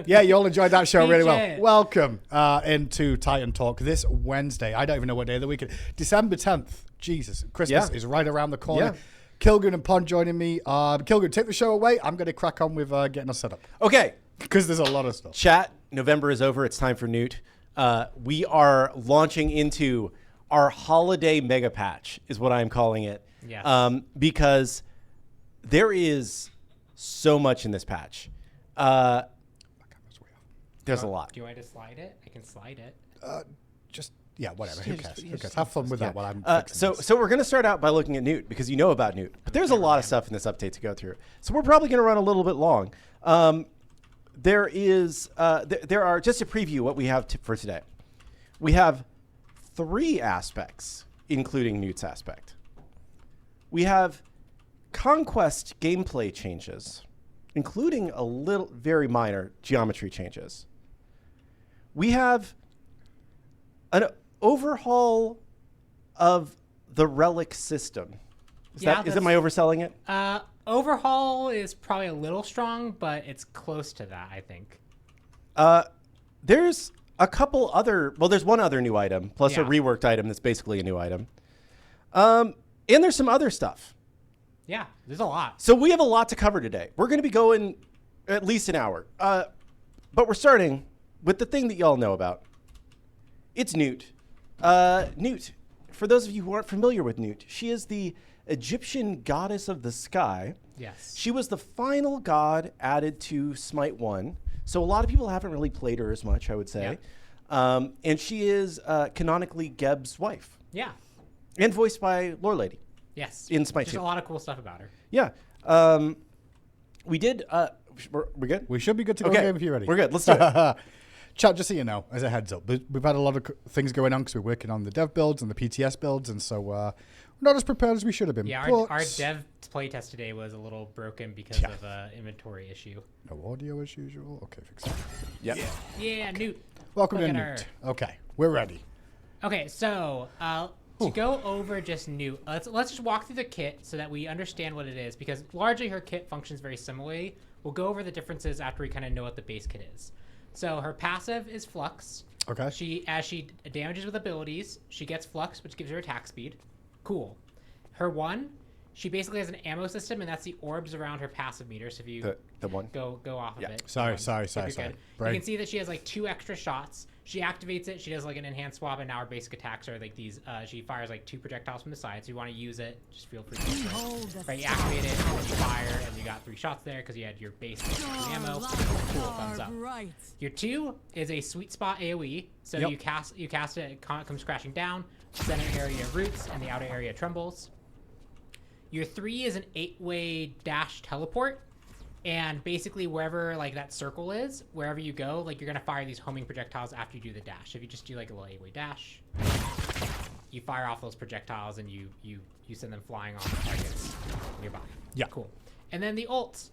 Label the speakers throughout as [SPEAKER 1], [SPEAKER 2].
[SPEAKER 1] Yeah, you all enjoyed that show really well.
[SPEAKER 2] PJ.
[SPEAKER 1] Welcome into Titan Talk this Wednesday. I don't even know what day of the week it is. December 10th. Jesus, Christmas is right around the corner.
[SPEAKER 3] Yeah.
[SPEAKER 1] Kilgun and Pond joining me. Kilgun, take the show away. I'm going to crack on with getting us set up.
[SPEAKER 3] Okay.
[SPEAKER 1] Because there's a lot of stuff.
[SPEAKER 3] Chat, November is over. It's time for Newt. We are launching into our holiday mega patch, is what I'm calling it.
[SPEAKER 2] Yes.
[SPEAKER 3] Because there is so much in this patch. There's a lot.
[SPEAKER 2] Do you want me to slide it? I can slide it.
[SPEAKER 1] Yeah, whatever. Who cares?
[SPEAKER 3] just-
[SPEAKER 1] Who cares? Have fun with that while I'm fixing
[SPEAKER 3] So
[SPEAKER 1] this.
[SPEAKER 3] we're going to start out by looking at Newt because you know about Newt. But there's a lot of stuff in this update to go through. So we're probably going to run a little bit long. There are, just to preview what we have for today. We have 3 aspects, including Newt's aspect. We have Conquest gameplay changes, including very minor geometry changes. We have an overhaul of the Relic system. Is am I overselling it?
[SPEAKER 2] Overhaul is probably a little strong, but it's close to that, I think.
[SPEAKER 3] There's a couple other, there's one other new item, plus a
[SPEAKER 2] Yeah.
[SPEAKER 3] reworked item that's basically a new item. And there's some other stuff.
[SPEAKER 2] Yeah, there's a lot.
[SPEAKER 3] So we have a lot to cover today. We're going to be going at least an hour. But we're starting with the thing that y'all know about. It's Newt. Newt, for those of you who aren't familiar with Newt, she is the Egyptian goddess of the sky.
[SPEAKER 2] Yes.
[SPEAKER 3] She was the final god added to SMITE 1. So a lot of people haven't really played her as much, I would say.
[SPEAKER 2] Yeah.
[SPEAKER 3] And she is canonically Geb's wife.
[SPEAKER 2] Yeah.
[SPEAKER 3] And voiced by Lore Lady.
[SPEAKER 2] Yes.
[SPEAKER 3] In SMITE
[SPEAKER 2] Just
[SPEAKER 3] 2.
[SPEAKER 2] a lot of cool stuff about her.
[SPEAKER 3] Yeah. We did... we're good?
[SPEAKER 1] We should be good to go
[SPEAKER 3] Okay.
[SPEAKER 1] game if you're ready.
[SPEAKER 3] We're good. Let's do it.
[SPEAKER 1] Chat, just so you know, as a heads up, we've had a lot of things going on because we're working on the dev builds and the PTS builds, and so we're not as prepared as we should have been.
[SPEAKER 2] Yeah,
[SPEAKER 1] but
[SPEAKER 2] our dev playtest today was a little broken because of an inventory issue.
[SPEAKER 1] no audio as usual. Okay, fix it.
[SPEAKER 3] Yep.
[SPEAKER 2] Yeah, Newt.
[SPEAKER 1] Welcome
[SPEAKER 2] Look
[SPEAKER 1] to
[SPEAKER 2] at her.
[SPEAKER 1] Newt. Okay, we're ready.
[SPEAKER 2] Okay, so to go over just Newt, let's just walk through the kit so that we understand what it is, because largely her kit functions very similarly. We'll go over the differences after we kind of know what the base kit is. So her passive is Flux.
[SPEAKER 1] Okay.
[SPEAKER 2] As she damages with abilities, she gets Flux, which gives her attack speed. Cool. Her 1, she basically has an ammo system, and that's the orbs around her passive meter. So if you
[SPEAKER 3] The one.
[SPEAKER 2] go off of it.
[SPEAKER 1] Sorry.
[SPEAKER 2] If you're good.
[SPEAKER 1] Brain.
[SPEAKER 2] You can see that she has like 2 extra shots. She activates it. She does like an enhanced swap, and now her basic attacks are like these. She fires like 2 projectiles from the side. So you want to use it, just feel free to use it. Right, you activate it, and then you fire, and you got 3 shots there because you had your base ammo. Cool, thumbs up. Your 2 is a sweet spot AOE. So you cast it, it comes crashing down. Center area roots, and the outer area trembles. Your 3 is an 8-way dash teleport. And basically wherever like that circle is, wherever you go, like you're going to fire these homing projectiles after you do the dash. If you just do like a little 8-way dash, you fire off those projectiles and you send them flying off the targets nearby.
[SPEAKER 1] Yeah.
[SPEAKER 2] Cool. And then the ults.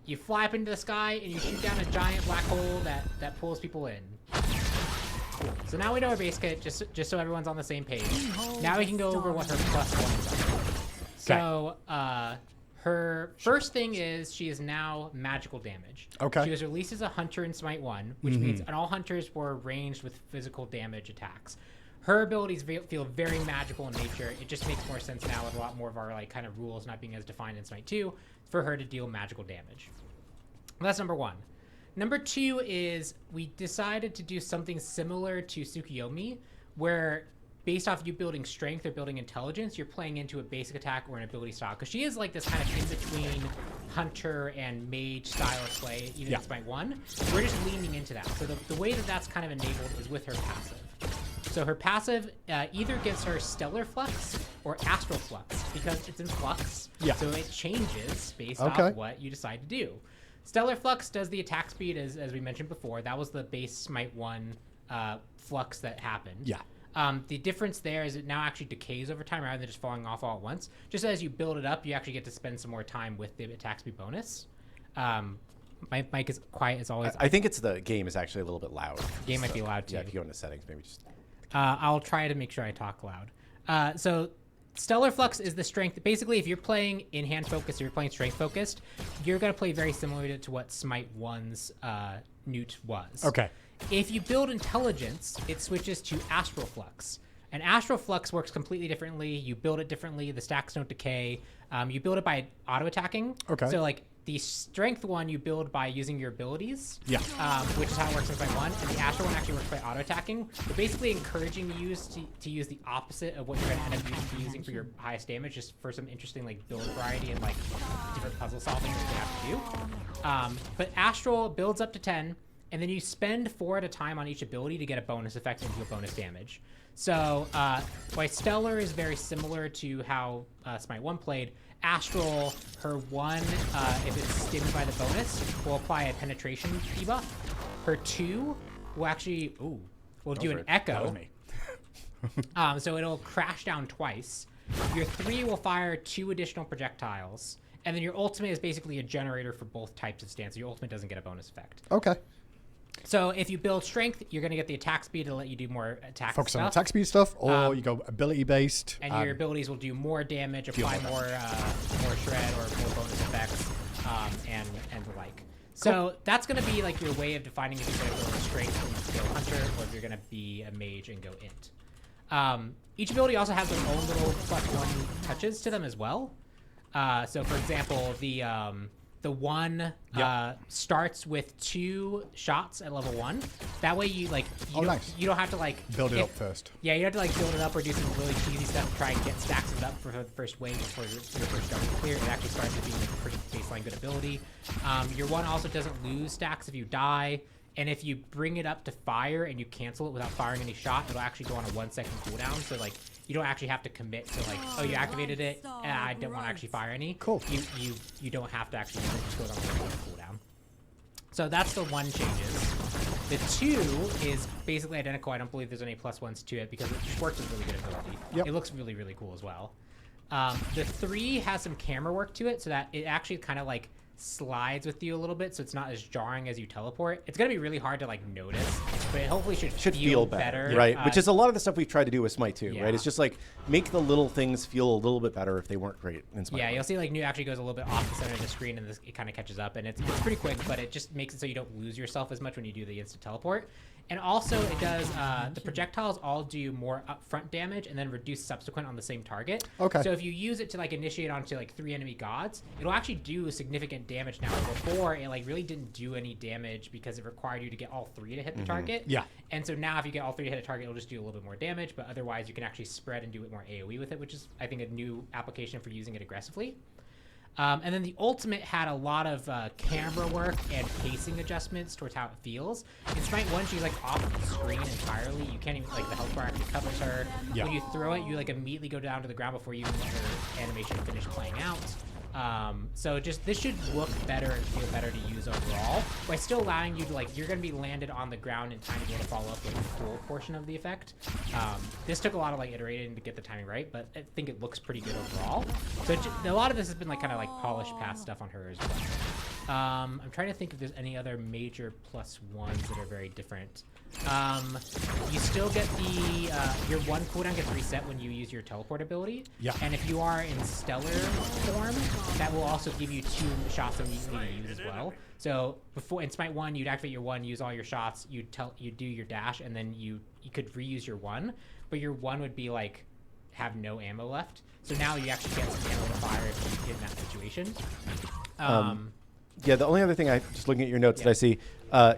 [SPEAKER 2] You fly up into the sky and you shoot down a giant black hole that pulls people in. Cool. So now we know our base kit, just so everyone's on the same page. Now we can go over what her +1s are. So, her first thing is she is now magical damage.
[SPEAKER 1] Okay.
[SPEAKER 2] She was released as a hunter in Smite 1, which means all hunters were ranged with physical damage attacks. Her abilities feel very magical in nature. It just makes more sense now with a lot more of our like kind of rules not being as defined in Smite 2 for her to deal magical damage. That's number 1. Number 2 is we decided to do something similar to Tsukiyomi, where based off you building strength or building intelligence, you're playing into a basic attack or an ability style. Because she is like this kind of in-between hunter and mage style of play, even in Smite 1. We're just leaning into that. So the way that that's kind of enabled is with her passive. So her passive either gives her stellar flux or astral flux because it's in flux.
[SPEAKER 1] Yeah.
[SPEAKER 2] So it changes based off what you decide to do. Stellar flux does the attack speed as we mentioned before. That was the base Smite 1 flux that happened.
[SPEAKER 1] Yeah.
[SPEAKER 2] The difference there is it now actually decays over time rather than just falling off all at once. Just as you build it up, you actually get to spend some more time with the attack speed bonus. My mic is quiet as always.
[SPEAKER 3] I think it's the game is actually a little bit loud.
[SPEAKER 2] Game might be loud too.
[SPEAKER 3] Yeah, if you go into settings, maybe just...
[SPEAKER 2] I'll try to make sure I talk loud. So Stellar Flux is the strength. Basically, if you're playing in hand focused, if you're playing strength focused, you're gonna play very similar to what Smite 1's Newt was.
[SPEAKER 1] Okay.
[SPEAKER 2] If you build intelligence, it switches to Astral Flux. And Astral Flux works completely differently. You build it differently. The stacks don't decay. You build it by auto-attacking.
[SPEAKER 1] Okay.
[SPEAKER 2] So, like, the strength one you build by using your abilities.
[SPEAKER 1] Yeah.
[SPEAKER 2] Which is how it works in Fight 1. And the Astral one actually works by auto-attacking. We're basically encouraging you to use the opposite of what you're going to end up using for your highest damage, just for some interesting, like, build variety and, like, different puzzle solving that you have to do. But Astral builds up to 10, and then you spend 4 at a time on each ability to get a bonus effect into a bonus damage. So, while Stellar is very similar to how Smite 1 played, Astral, her 1, if it's stimmed by the bonus, will apply a penetration debuff. Her 2 will actually, will do an echo.
[SPEAKER 1] That was me.
[SPEAKER 2] So it'll crash down twice. Your 3 will fire 2 additional projectiles. And then your ultimate is basically a generator for both types of stance. Your ultimate doesn't get a bonus effect.
[SPEAKER 1] Okay.
[SPEAKER 2] So if you build strength, you're going to get the attack speed to let you do more attack
[SPEAKER 1] Focus
[SPEAKER 2] stuff.
[SPEAKER 1] on attack speed stuff, or you go ability based.
[SPEAKER 2] And your abilities will do more damage, apply more shred or more bonus effects, and the like. So that's going to be like your way of defining if you're going to go strength and go hunter, or if you're going to be a mage and go int. Each ability also has their own little +1 touches to them as well. So for example, the 1 starts with 2 shots at level 1. That way you you don't have to like
[SPEAKER 1] build it up first.
[SPEAKER 2] Yeah, you have to like build it up or do some really cheesy stuff to try and get stacks of it up for the first wave before your first double clear. It actually starts with being like a pretty baseline good ability. Your 1 also doesn't lose stacks if you die. And if you bring it up to fire and you cancel it without firing any shot, it'll actually go on a 1-second cooldown. So like you don't actually have to commit to like, oh, you activated it, and I don't want to actually fire any.
[SPEAKER 1] Cool.
[SPEAKER 2] You don't have to actually just go on a 1-second cooldown. So that's the 1 changes. The 2 is basically identical. I don't believe there's any +1s to it because it just works with really good ability.
[SPEAKER 1] Yep.
[SPEAKER 2] It looks really, really cool as well. The 3 has some camera work to it so that it actually kind of like slides with you a little bit, so it's not as jarring as you teleport. It's gonna be really hard to like notice, but it hopefully should feel better,
[SPEAKER 3] right? Which is a lot of the stuff we've tried to do with Smite too,
[SPEAKER 2] yeah.
[SPEAKER 3] right? It's just like make the little things feel a little bit better if they weren't great in Smite.
[SPEAKER 2] Yeah, you'll see like Newt actually goes a little bit off the center of the screen, and it kind of catches up, and it's pretty quick, but it just makes it so you don't lose yourself as much when you do the instant teleport. And also it does, the projectiles all do more upfront damage and then reduce subsequent on the same target.
[SPEAKER 1] Okay.
[SPEAKER 2] So if you use it to like initiate onto like 3 enemy gods, it'll actually do significant damage now. Before it like really didn't do any damage because it required you to get all 3 to hit the target.
[SPEAKER 1] Yeah.
[SPEAKER 2] And so now if you get all 3 to hit a target, it'll just do a little bit more damage, but otherwise you can actually spread and do it more AoE with it, which is I think a new application for using it aggressively. And then the ultimate had a lot of camera work and pacing adjustments towards how it feels. In Smite 1, she's like off the screen entirely. You can't even, like the health bar actually covers her.
[SPEAKER 1] Yeah.
[SPEAKER 2] When you throw it, you like immediately go down to the ground before you even let her animation finish playing out. So just this should look better and feel better to use overall, by still allowing you to like, you're going to be landed on the ground in time to be able to follow up with the full portion of the effect. This took a lot of like iterating to get the timing right, but I think it looks pretty good overall. So a lot of this has been like kind of like polished past stuff on her as well. I'm trying to think if there's any other major +1s that are very different. You still get the your 1 cooldown gets reset when you use your teleport ability.
[SPEAKER 1] Yeah.
[SPEAKER 2] And if you are in stellar form, that will also give you 2 shots immediately to use as well. So before in Smite 1, you'd activate your 1, use all your shots, you do your dash, and then you could reuse your 1, but your 1 would be like have no ammo left. So now you actually get some ammo to fire if you're in that situation.
[SPEAKER 3] Yeah, the only other thing just looking at your notes that I see,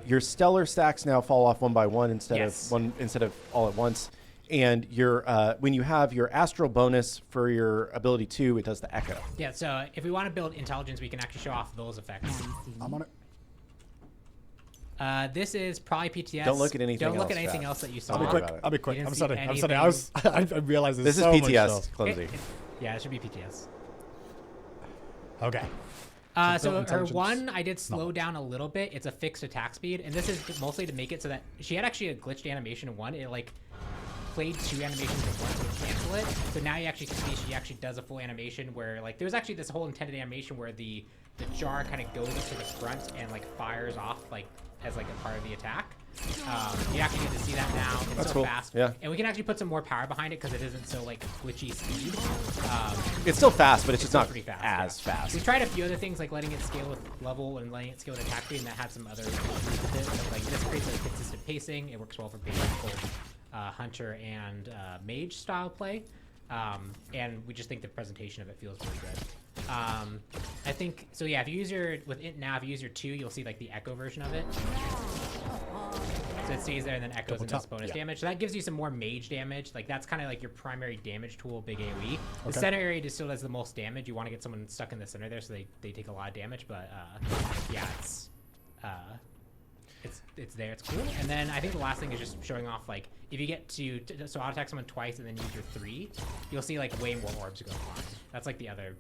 [SPEAKER 3] your stellar stacks now fall off 1 by 1 instead of all at once. And your when you have your astral bonus for your ability 2, it does the echo.
[SPEAKER 2] Yeah, so if we want to build intelligence, we can actually show off those effects.
[SPEAKER 1] I'm on it.
[SPEAKER 2] This is probably PTS.
[SPEAKER 3] Don't look at anything
[SPEAKER 2] Don't look
[SPEAKER 3] else,
[SPEAKER 2] at anything
[SPEAKER 3] Chad.
[SPEAKER 2] else that you saw.
[SPEAKER 1] I'll be quick.
[SPEAKER 3] about it.
[SPEAKER 1] I'll be quick.
[SPEAKER 2] You
[SPEAKER 1] I'm
[SPEAKER 2] didn't
[SPEAKER 1] sorry.
[SPEAKER 2] see
[SPEAKER 1] I'm sorry. I realized there's
[SPEAKER 3] This
[SPEAKER 1] so
[SPEAKER 3] is
[SPEAKER 1] much
[SPEAKER 3] PTS,
[SPEAKER 1] stuff.
[SPEAKER 3] clumsy.
[SPEAKER 2] Yeah, it should be PTS.
[SPEAKER 1] Okay.
[SPEAKER 2] So her
[SPEAKER 1] intelligence.
[SPEAKER 2] 1, I did slow down a little bit. It's a fixed attack speed, and this is mostly to make it so that she had actually a glitched animation in 1. It like played 2 animations at once to cancel it. So now you actually see she actually does a full animation where like there's actually this whole intended animation where the jar kind of goes up to the front and like fires off like as like a part of the attack. You actually get to see that now. It's
[SPEAKER 3] That's
[SPEAKER 2] so
[SPEAKER 3] cool.
[SPEAKER 2] fast.
[SPEAKER 3] Yeah.
[SPEAKER 2] And we can actually put some more power behind it because it isn't so like glitchy speed.
[SPEAKER 3] It's still fast, but it's just
[SPEAKER 2] still
[SPEAKER 3] not
[SPEAKER 2] pretty fast,
[SPEAKER 3] as
[SPEAKER 2] yeah.
[SPEAKER 3] fast.
[SPEAKER 2] We tried a few other things like letting it scale with level and letting it scale with attack speed, and that had some other issues with it. So like this creates like consistent pacing. It works well for playable hunter and mage style play. And we just think the presentation of it feels really good. I think so. Yeah, if you use with int now, if you use your 2, you'll see like the echo version of it. So it stays there and then echoes and does bonus damage. So that gives you some more mage damage. Like that's kind of like your primary damage tool, big AoE. The center area just still does the most damage. You want to get someone stuck in the center there so they take a lot of damage. But yeah, it's there. It's cool. And then I think the last thing is just showing off like if you get to so auto attack someone twice and then use your 3, you'll see like way more orbs go flying. That's like the other.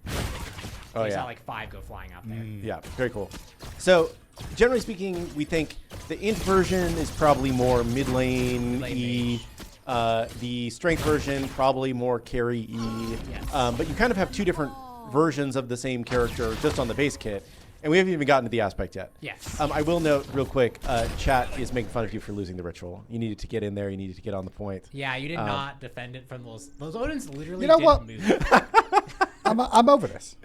[SPEAKER 3] Oh,
[SPEAKER 2] you
[SPEAKER 3] yeah.
[SPEAKER 2] saw like 5 go flying out there.
[SPEAKER 3] Yeah, very cool. So, generally speaking, we think the int version is probably more mid lane E. The strength version probably more carry E.
[SPEAKER 2] Yes.
[SPEAKER 3] But you kind of have 2 different versions of the same character just on the base kit. And we haven't even gotten to the aspect yet.
[SPEAKER 2] Yes.
[SPEAKER 3] I will note real quick, chat is making fun of you for losing the ritual. You needed to get in there. You needed to get on the point.
[SPEAKER 2] Yeah, you did not defend it from those. Those Odins literally
[SPEAKER 1] You know
[SPEAKER 2] didn't
[SPEAKER 1] what?
[SPEAKER 2] move.
[SPEAKER 1] I'm over this.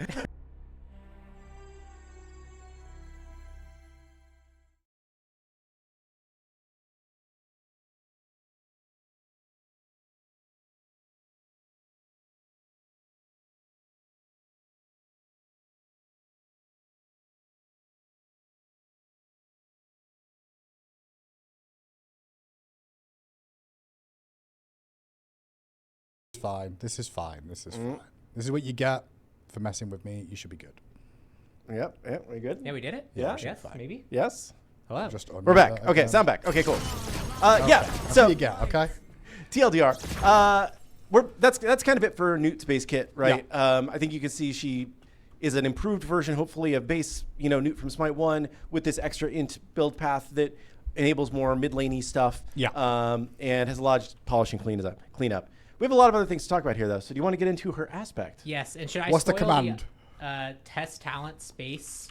[SPEAKER 1] Fine. This is fine. This is fine. This is what you get for messing with me. You should be good.
[SPEAKER 3] Yep, we good?
[SPEAKER 2] Yeah, we did it.
[SPEAKER 3] Yeah.
[SPEAKER 2] Yes, maybe.
[SPEAKER 3] Yes?
[SPEAKER 2] Hello.
[SPEAKER 1] Just
[SPEAKER 3] We're back. Okay, sound back. Okay, cool. Yeah,
[SPEAKER 1] That's
[SPEAKER 3] so
[SPEAKER 1] what you get. Okay.
[SPEAKER 3] TLDR. That's kind of it for Newt's base kit, right? I think you can see she is an improved version, hopefully, of base, Newt from Smite 1 with this extra int build path that enables more mid laney stuff.
[SPEAKER 1] Yeah.
[SPEAKER 3] And has a lot of polish and cleanup. We have a lot of other things to talk about here, though. So do you want to get into her aspect?
[SPEAKER 2] Yes, and should I?
[SPEAKER 1] What's the
[SPEAKER 2] spoil
[SPEAKER 1] command?
[SPEAKER 2] Test talent space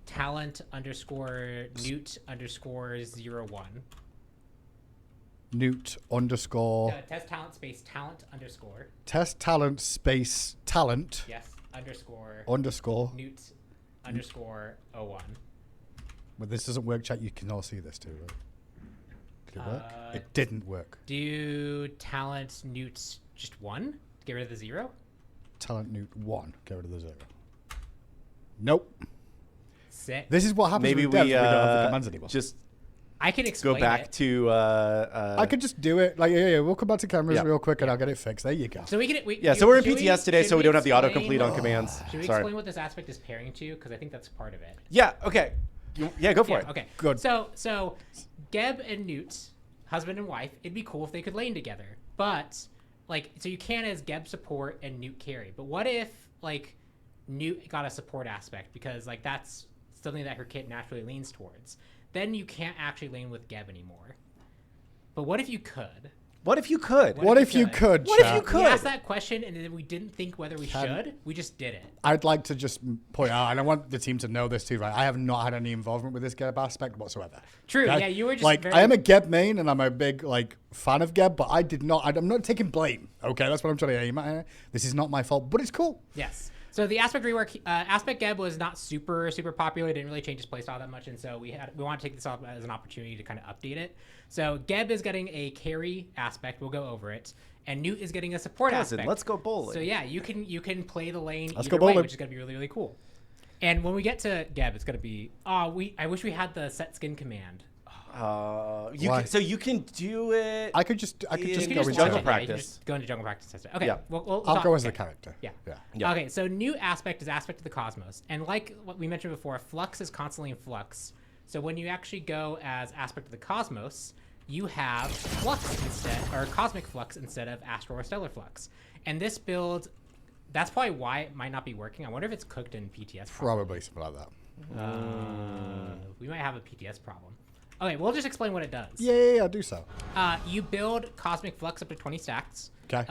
[SPEAKER 2] talent underscore Newt underscore 01.
[SPEAKER 1] Newt underscore.
[SPEAKER 2] Test talent space talent underscore.
[SPEAKER 1] Test talent space talent.
[SPEAKER 2] Yes, underscore
[SPEAKER 1] Newt
[SPEAKER 2] Newt underscore 01.
[SPEAKER 1] Well, this doesn't work, chat. You can all see this too, right? Did it work? It didn't work.
[SPEAKER 2] Do talent Newt just 1? Get rid of the 0?
[SPEAKER 1] Talent Newt 1. Get rid of the 0. Nope.
[SPEAKER 2] Sick.
[SPEAKER 1] This is what happens
[SPEAKER 3] Maybe
[SPEAKER 1] with devs.
[SPEAKER 3] we
[SPEAKER 1] We don't have the commands anymore.
[SPEAKER 3] just
[SPEAKER 2] I can explain
[SPEAKER 3] go back
[SPEAKER 2] it.
[SPEAKER 3] to.
[SPEAKER 1] I could just do it. Like, yeah. We'll come back to cameras real quick, and I'll get it fixed. There you go.
[SPEAKER 2] So we can.
[SPEAKER 3] So we're in
[SPEAKER 2] should
[SPEAKER 3] PTS today,
[SPEAKER 2] should
[SPEAKER 3] so we don't have the
[SPEAKER 2] explain-
[SPEAKER 3] autocomplete on commands.
[SPEAKER 2] Should we
[SPEAKER 3] Sorry.
[SPEAKER 2] explain what this aspect is pairing to? Because I think that's part of it.
[SPEAKER 3] Yeah. Okay. Yeah. Go for it.
[SPEAKER 2] Okay.
[SPEAKER 1] Good.
[SPEAKER 2] So Geb and Newt, husband and wife, it'd be cool if they could lane together. But so you can as Geb support and Newt carry. But what if Newt got a support aspect because that's something that her kit naturally leans towards? Then you can't actually lane with Geb anymore. But what if you could?
[SPEAKER 3] What if you could?
[SPEAKER 1] What if you could?
[SPEAKER 3] What if
[SPEAKER 1] chat?
[SPEAKER 3] you could?
[SPEAKER 2] We asked that question and then we didn't think whether we should. We just did it.
[SPEAKER 1] I'd like to just point out, and I want the team to know this too, right? I have not had any involvement with this Geb aspect whatsoever.
[SPEAKER 2] True.
[SPEAKER 1] Okay?
[SPEAKER 2] Yeah, you were just
[SPEAKER 1] I am a Geb main, and I'm a big fan of Geb, but I'm not taking blame. Okay, that's what I'm trying to aim at here. This is not my fault, but it's cool.
[SPEAKER 2] Yes. So the aspect rework, aspect Geb was not super popular. It didn't really change his playstyle that much, and so we want to take this up as an opportunity to kind of update it. So Geb is getting a carry aspect. We'll go over it, and Newt is getting a support aspect.
[SPEAKER 3] Let's go bowling.
[SPEAKER 2] So yeah, you can play the lane
[SPEAKER 1] Let's
[SPEAKER 2] either
[SPEAKER 1] go
[SPEAKER 2] way,
[SPEAKER 1] bowling.
[SPEAKER 2] which is gonna be really cool. And when we get to Geb, it's gonna be I wish we had the set skin command.
[SPEAKER 3] You can do it.
[SPEAKER 1] I could just
[SPEAKER 3] You
[SPEAKER 1] go
[SPEAKER 3] can
[SPEAKER 1] with
[SPEAKER 3] just
[SPEAKER 2] watch
[SPEAKER 3] jungle
[SPEAKER 2] it. Yeah, you
[SPEAKER 3] practice.
[SPEAKER 2] can just go into jungle practice test it. Okay.
[SPEAKER 3] Yeah.
[SPEAKER 2] We'll
[SPEAKER 1] I'll
[SPEAKER 2] talk-
[SPEAKER 1] go as the
[SPEAKER 2] okay.
[SPEAKER 1] character.
[SPEAKER 2] Yeah.
[SPEAKER 3] Yeah.
[SPEAKER 2] Okay, so new aspect is aspect of the cosmos. And like what we mentioned before, flux is constantly in flux. So when you actually go as aspect of the cosmos, you have flux instead, or cosmic flux instead of astral or stellar flux. And this build, that's probably why it might not be working. I wonder if it's cooked in PTS.
[SPEAKER 1] Probably something like that.
[SPEAKER 2] We might have a PTS problem. Okay, we'll just explain what it does.
[SPEAKER 1] Yeah, do so.
[SPEAKER 2] You build Cosmic Flux up to 20 stacks.
[SPEAKER 1] Okay.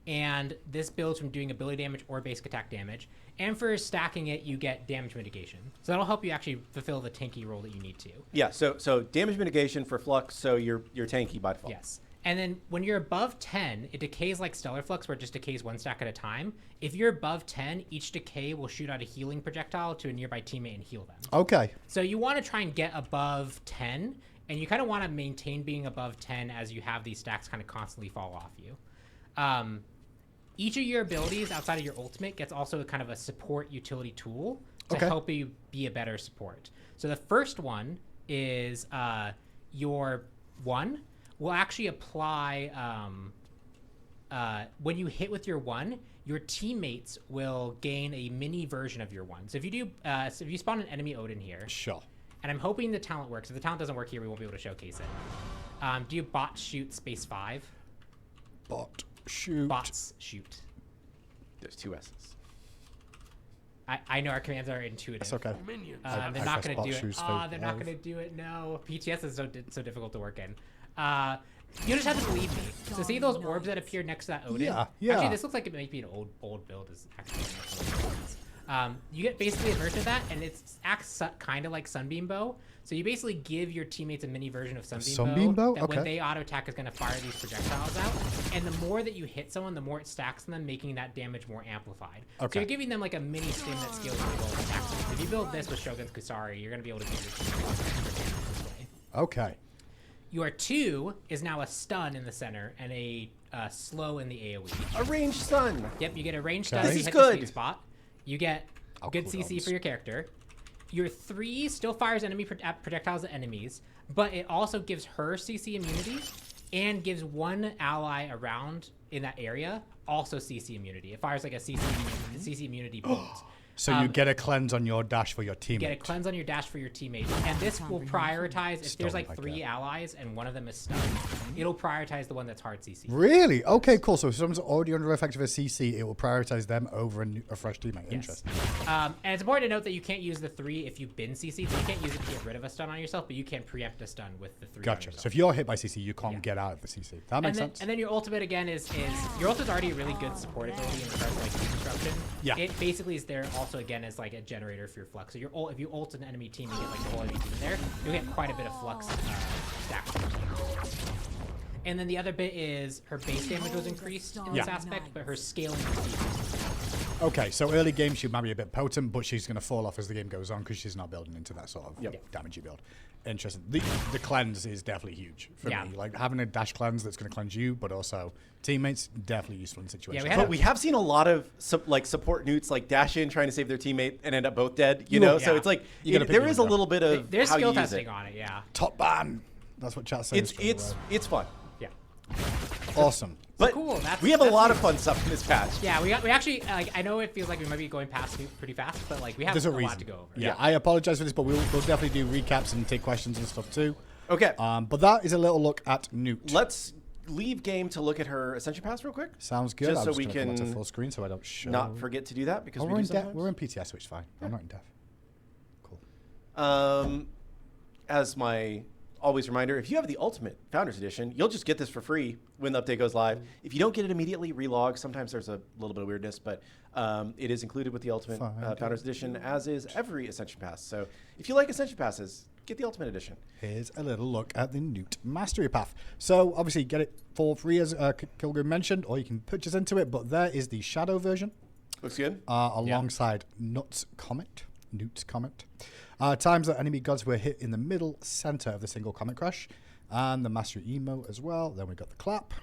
[SPEAKER 2] And this builds from doing ability damage or basic attack damage. And for stacking it, you get damage mitigation. So that'll help you actually fulfill the tanky role that you need to.
[SPEAKER 3] Yeah, so damage mitigation for Flux, so you're tanky by default.
[SPEAKER 2] Yes. And then when you're above 10, it decays like Stellar Flux, where it just decays one stack at a time. If you're above 10, each decay will shoot out a healing projectile to a nearby teammate and heal them.
[SPEAKER 1] Okay.
[SPEAKER 2] So you want to try and get above 10, and you kind of want to maintain being above 10 as you have these stacks kind of constantly fall off you. Each of your abilities outside of your ultimate gets also a kind of a support utility tool to help you be a better support. So the first one is your 1 will actually apply when you hit with your 1, your teammates will gain a mini version of your 1. So if you do, so if you spawn an enemy Odin here,
[SPEAKER 1] Sure.
[SPEAKER 2] and I'm hoping the talent works. If the talent doesn't work here, we won't be able to showcase it. Do you bot shoot space 5?
[SPEAKER 1] Bot shoot.
[SPEAKER 2] Bots shoot.
[SPEAKER 3] There's 2 S's.
[SPEAKER 2] I know our commands are intuitive.
[SPEAKER 1] It's okay.
[SPEAKER 2] They're not going to do it.
[SPEAKER 1] shoes
[SPEAKER 2] Oh,
[SPEAKER 1] for
[SPEAKER 2] they're not
[SPEAKER 1] 5.
[SPEAKER 2] going to do it. No. PTS is so difficult to work in. You just have to believe me. So see those orbs that appear next to that Odin?
[SPEAKER 1] Yeah.
[SPEAKER 2] Actually, this looks like it might be an old build. Is actually you get basically a version of that, and it acts kind of like Sunbeam Bow. So you basically give your teammates a mini version of Sunbeam Bow that when they auto attack is going to fire these projectiles out. And the more that you hit someone, the more it stacks on them, making that damage more amplified. So you're giving them like a mini stim that scales really well with attack. If you build this with Shogun's Kusari, you're going to be able to give your teammates this way.
[SPEAKER 1] Okay.
[SPEAKER 2] Your 2 is now a stun in the center and a slow in the AoE.
[SPEAKER 3] A ranged stun.
[SPEAKER 2] Yep, you get a ranged stun.
[SPEAKER 3] This
[SPEAKER 2] You
[SPEAKER 3] is
[SPEAKER 2] hit
[SPEAKER 3] good.
[SPEAKER 2] the sweet spot. You get good CC for your character. Your 3 still fires enemy projectiles at enemies, but it also gives her CC immunity and gives one ally around in that area also CC immunity. It fires like a CC immunity bolt.
[SPEAKER 1] So you get a cleanse on your dash for your teammate.
[SPEAKER 2] Get a cleanse on your dash for your teammate. And this will prioritize, if there's like 3 allies and one of them is stunned, it'll prioritize the one that's hard CC.
[SPEAKER 1] Really? Okay, cool. So if someone's already under effect of a CC, it will prioritize them over a fresh teammate.
[SPEAKER 2] Yes.
[SPEAKER 1] Interesting.
[SPEAKER 2] And it's important to note that you can't use the 3 if you've been CC'd. So you can't use it to get rid of a stun on yourself, but you can preempt a stun with the 3 on
[SPEAKER 1] Gotcha.
[SPEAKER 2] yourself.
[SPEAKER 1] So if you're hit by CC, you can't get out of the CC. That makes sense.
[SPEAKER 2] And then your ultimate again is your ultimate's already a really good support ability in regards to like deconstruction.
[SPEAKER 1] Yeah.
[SPEAKER 2] It basically is there also again as like a generator for your flux. So if you ult an enemy team and get like the whole enemy team there, you'll get quite a bit of flux stacked. And then the other bit is her base damage was increased in this aspect, but her scaling was decreased.
[SPEAKER 1] Okay, so early game she might be a bit potent, but she's going to fall off as the game goes on because she's not building into that sort of damagey build. Interesting. The cleanse is definitely huge for me. Like having a dash cleanse that's going to cleanse you, but also teammates, definitely useful in situations.
[SPEAKER 2] Yeah,
[SPEAKER 3] but we have seen a lot of support newts like dash in trying to save their teammate and end up both dead. You know, so it's like there is a little bit of
[SPEAKER 2] there's
[SPEAKER 3] how
[SPEAKER 2] skill
[SPEAKER 3] you use
[SPEAKER 2] testing
[SPEAKER 3] it.
[SPEAKER 2] on it. Yeah.
[SPEAKER 1] Top ban. That's what chat says.
[SPEAKER 3] It's fun.
[SPEAKER 2] Yeah.
[SPEAKER 1] Awesome.
[SPEAKER 3] But
[SPEAKER 2] cool.
[SPEAKER 3] We have a lot of fun stuff in this patch.
[SPEAKER 2] Yeah, we actually like. I know it feels like we might be going past it pretty fast, but like we have
[SPEAKER 1] There's
[SPEAKER 2] a
[SPEAKER 1] a reason
[SPEAKER 2] lot to go over.
[SPEAKER 1] Yeah, I apologize for this, but we'll definitely do recaps and take questions and stuff too.
[SPEAKER 3] Okay.
[SPEAKER 1] But that is a little look at Newt.
[SPEAKER 3] Let's leave game to look at her Ascension Pass real quick.
[SPEAKER 1] Sounds good.
[SPEAKER 3] Just
[SPEAKER 1] I'm
[SPEAKER 3] so
[SPEAKER 1] just
[SPEAKER 3] we
[SPEAKER 1] gonna come
[SPEAKER 3] can
[SPEAKER 1] onto full screen so I don't show.
[SPEAKER 3] Not forget to do that because
[SPEAKER 1] Oh,
[SPEAKER 3] we
[SPEAKER 1] we're
[SPEAKER 3] do
[SPEAKER 1] in
[SPEAKER 3] sometimes.
[SPEAKER 1] we're in PTS, so it's fine. I'm not in dev. Cool.
[SPEAKER 3] As my always reminder, if you have the Ultimate Founders Edition, you'll just get this for free when the update goes live. If you don't get it immediately, relog. Sometimes there's a little bit of weirdness, but it is included with the Ultimate Founders Edition, as is every Ascension Pass. So if you like Ascension Passes, get the Ultimate Edition.
[SPEAKER 1] Here's a little look at the Newt Mastery Path. So obviously get it for free, as Kukulkan mentioned, or you can purchase into it, but there is the Shadow version.
[SPEAKER 3] Looks good.
[SPEAKER 1] Alongside Newt's Comet. Times that enemy gods were hit in the middle center of the single comet crash, and the Mastery Emo as well. Then we got the clap.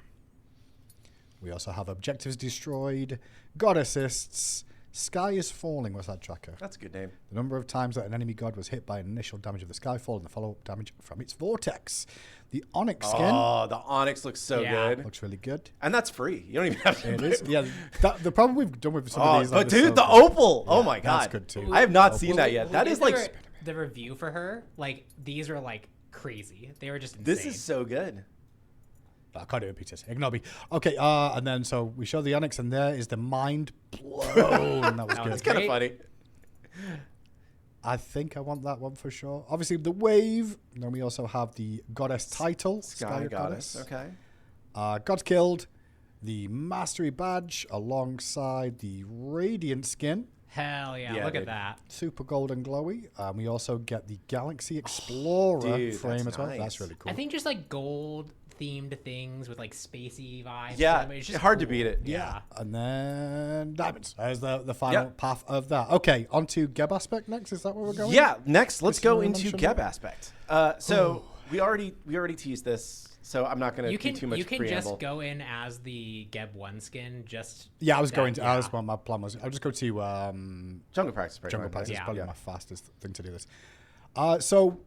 [SPEAKER 1] We also have objectives destroyed, god assists, sky is falling. What's that tracker?
[SPEAKER 3] That's a good name.
[SPEAKER 1] The number of times that an enemy god was hit by initial damage of the skyfall and the follow-up damage from its vortex. The Onyx skin.
[SPEAKER 3] Oh, the Onyx looks so good.
[SPEAKER 1] Looks really good.
[SPEAKER 3] And that's free. You don't even have to.
[SPEAKER 1] It is. Yeah. The problem we've done with some of these.
[SPEAKER 3] But dude, the opal.
[SPEAKER 1] Yeah,
[SPEAKER 3] oh my god.
[SPEAKER 1] That's good too.
[SPEAKER 3] I have not seen that yet. That is like
[SPEAKER 2] the review for her. Like these are like crazy. They were just insane.
[SPEAKER 3] This is so good.
[SPEAKER 1] I can't do it, Peters. Ignore me. Okay, and then so we show the Onyx, and there is the mind blown. That was good.
[SPEAKER 3] It's kind of funny.
[SPEAKER 1] I think I want that one for sure. Obviously, the wave. Then we also have the goddess title,
[SPEAKER 3] Sky Goddess. Okay.
[SPEAKER 1] Gods Killed, the mastery badge alongside the radiant skin.
[SPEAKER 2] Hell yeah,
[SPEAKER 3] Yeah,
[SPEAKER 2] look
[SPEAKER 3] dude.
[SPEAKER 2] at that.
[SPEAKER 1] Super golden glowy. We also get the Galaxy Explorer
[SPEAKER 3] dude,
[SPEAKER 1] frame
[SPEAKER 3] that's
[SPEAKER 1] as well.
[SPEAKER 3] nice.
[SPEAKER 1] That's really cool.
[SPEAKER 2] I think just like gold themed things with like spacey vibes.
[SPEAKER 3] Yeah,
[SPEAKER 2] it's just
[SPEAKER 3] hard to
[SPEAKER 2] cool.
[SPEAKER 3] beat it.
[SPEAKER 2] Yeah.
[SPEAKER 1] And then diamonds. There's the final
[SPEAKER 3] Yep.
[SPEAKER 1] path of that. Okay, on to Geb aspect next. Is that where we're going?
[SPEAKER 3] Yeah. Next, let's
[SPEAKER 1] Is
[SPEAKER 3] go
[SPEAKER 1] there a
[SPEAKER 3] into
[SPEAKER 1] mention
[SPEAKER 3] Geb
[SPEAKER 1] there?
[SPEAKER 3] aspect. So we already teased this. So I'm not going to do too much
[SPEAKER 2] You can
[SPEAKER 3] preamble.
[SPEAKER 2] just go in as the Geb 1 skin. Just
[SPEAKER 1] Yeah, I was
[SPEAKER 2] that-
[SPEAKER 1] going to.
[SPEAKER 2] yeah.
[SPEAKER 1] That was what my plan was. I'll just go to
[SPEAKER 3] Jungle Practice.
[SPEAKER 1] Jungle Pass. It's
[SPEAKER 2] Yeah.
[SPEAKER 1] probably
[SPEAKER 3] Yeah.
[SPEAKER 1] my fastest thing to do this. So,